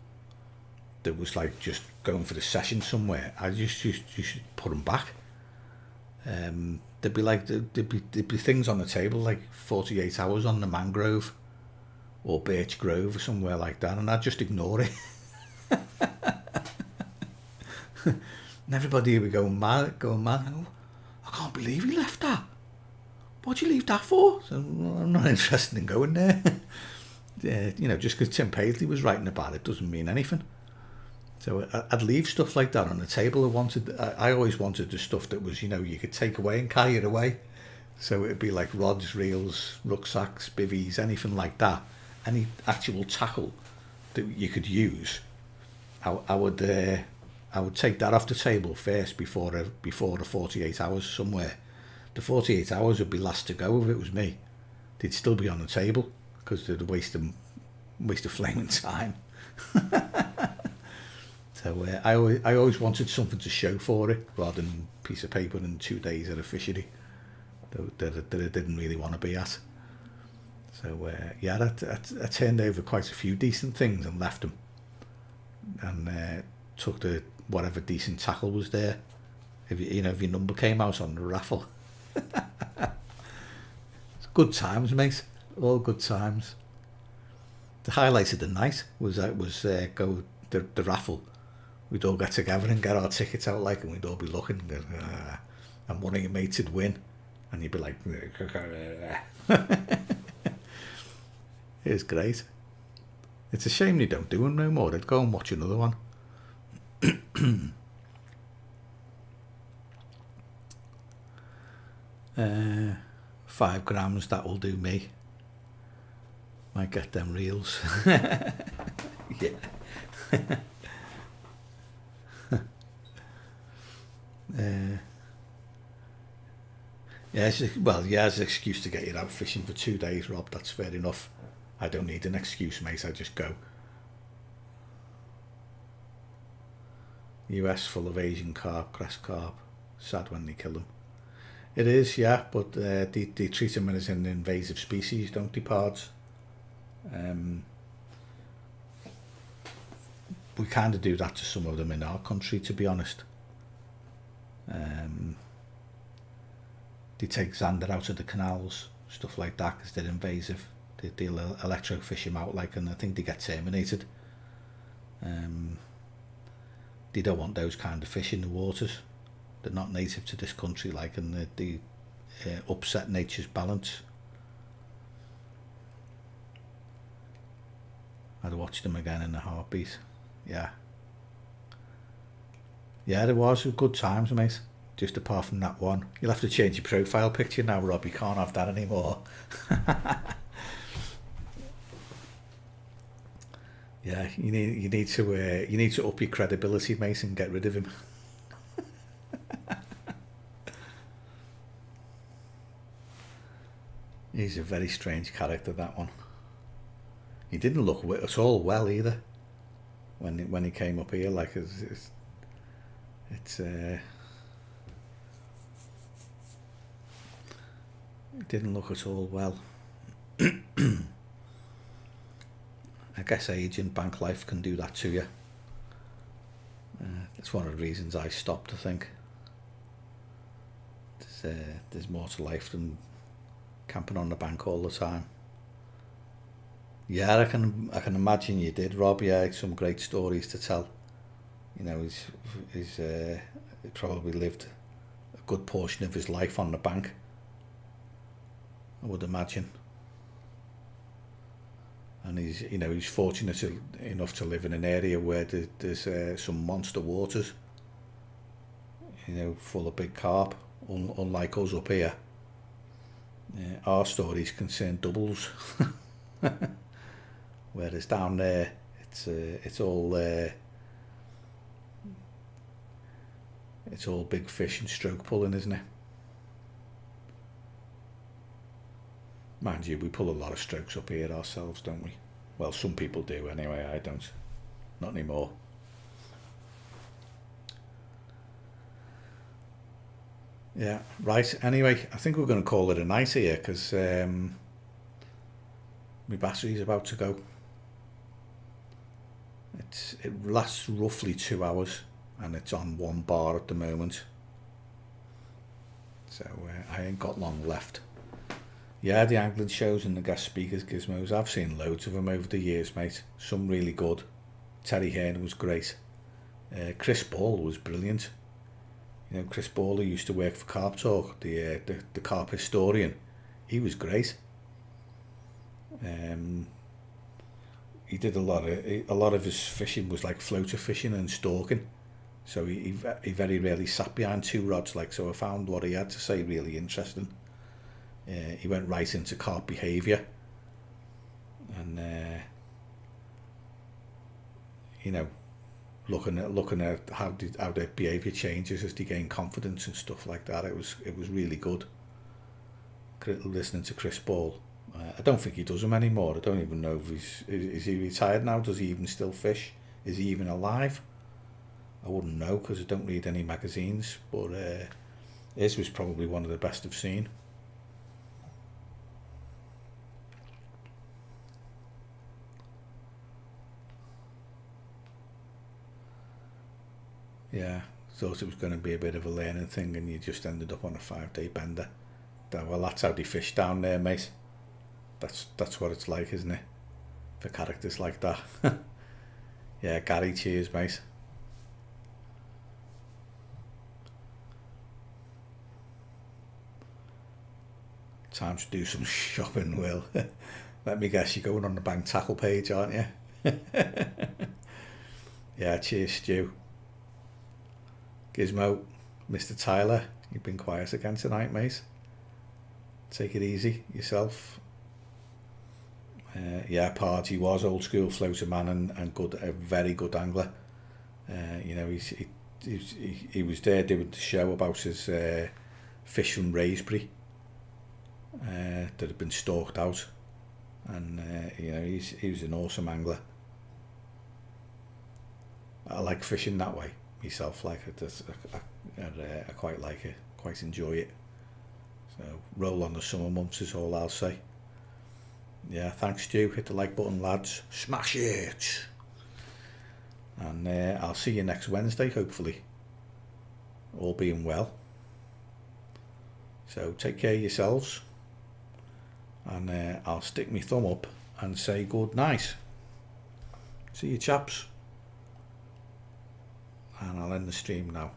S1: that was like just going for the session somewhere, I just you should put them back. There'd be things on the table like 48 hours on the Mangrove or Birch Grove or somewhere like that, and I'd just ignore it. And everybody would be going mad. Oh, I can't believe he left that. What'd you leave that for? So, well, I'm not interested in going there. You know, just because Tim Paisley was writing about it doesn't mean anything. So I'd leave stuff like that on the table. I always wanted the stuff that was, you know, you could take away and carry it away. So it'd be like rods, reels, rucksacks, bivvies, anything like that. Any actual tackle that you could use. I would take that off the table first before the 48 hours somewhere. The 48 hours would be last to go if it was me. They'd still be on the table because they'd waste of flaming time. So I always wanted something to show for it rather than a piece of paper and 2 days at a fishery that I didn't really want to be at. So yeah, I turned over quite a few decent things and left them, and took the whatever decent tackle was there if if your number came out on the raffle. Good times, mate. All good times. The highlight of the night was go the raffle. We'd all get together and get our tickets out, like, and we'd all be looking, and one of your mates would win, and you'd be like, it was great. It's a shame they don't do them no more. I'd go and watch another one. 5 grams, that will do me. Might get them reels. Yeah. It's an excuse to get you out fishing for 2 days, Rob. That's fair enough. I don't need an excuse, mate. I just go. US full of Asian carp, crest carp. Sad when they kill them. It is, yeah, but they treat them as an invasive species, don't they, pards? We kind of do that to some of them in our country, to be honest. They take zander out of the canals, stuff like that, because they're invasive. They'll electrofish them out, like, and I think they get terminated. They don't want those kind of fish in the waters. They're not native to this country, like, and they upset nature's balance. I'd watch them again in a heartbeat. Yeah, there was good times, mate. Just apart from that one. You'll have to change your profile picture now, Rob. You can't have that anymore. Yeah, you need to up your credibility, mate, and get rid of him. He's a very strange character, that one. He didn't look at all well either when he came up here. Like it didn't look at all well. I guess age and bank life can do that to you. That's one of the reasons I stopped, I think. There's more to life than camping on the bank all the time. Yeah, I can imagine you did, Rob. Yeah, some great stories to tell. He's probably lived a good portion of his life on the bank, I would imagine. And he's fortunate enough to live in an area where there's some monster waters, full of big carp, unlike us up here. Our stories concern doubles, whereas down there it's all big fish and stroke pulling, isn't it? Mind you, we pull a lot of strokes up here ourselves, don't we? Well, some people do anyway. I don't. Not anymore. Yeah, right. Anyway, I think we're going to call it a night here, because my battery's about to go. It lasts roughly 2 hours, and it's on 1 bar at the moment. So I ain't got long left. Yeah, the angling shows and the guest speakers gizmos, I've seen loads of them over the years, mate. Some really good. Terry Hearn was great. Chris Ball was brilliant. Chris Ball, who used to work for Carp Talk, the carp historian, he was great. He did a lot of his fishing was like floater fishing and stalking. So he very rarely sat behind 2 rods, like, so I found what he had to say really interesting. He went right into carp behaviour, and looking at how their behaviour changes as they gain confidence and stuff like that. It was really good. Listening to Chris Ball. I don't think he does them anymore. I don't even know if is he retired now. Does he even still fish? Is he even alive? I wouldn't know, because I don't read any magazines. But his was probably one of the best I've seen. Yeah, thought it was going to be a bit of a learning thing, and you just ended up on a 5-day bender. Well, that's how they fish down there, mate. That's what it's like, isn't it? For characters like that. Yeah, Gary, cheers, mate. Time to do some shopping, Will. Let me guess, you're going on the bank tackle page, aren't you? Yeah, cheers, Stu. Gizmo, Mr. Tyler, you've been quiet again tonight, mate. Take it easy yourself. Yeah, Party was old school floater man and good, a very good angler. You know, he was there doing the show about his fish from Raisbury that had been stalked out, and you know, he was an awesome angler. I like fishing that way myself. Like I quite like it, quite enjoy it. So roll on the summer months is all I'll say. Yeah, thanks Stu. Hit the like button, lads. Smash it. And I'll see you next Wednesday, hopefully. All being well. So take care of yourselves. And I'll stick my thumb up and say good night. See you chaps. And I'll end the stream now.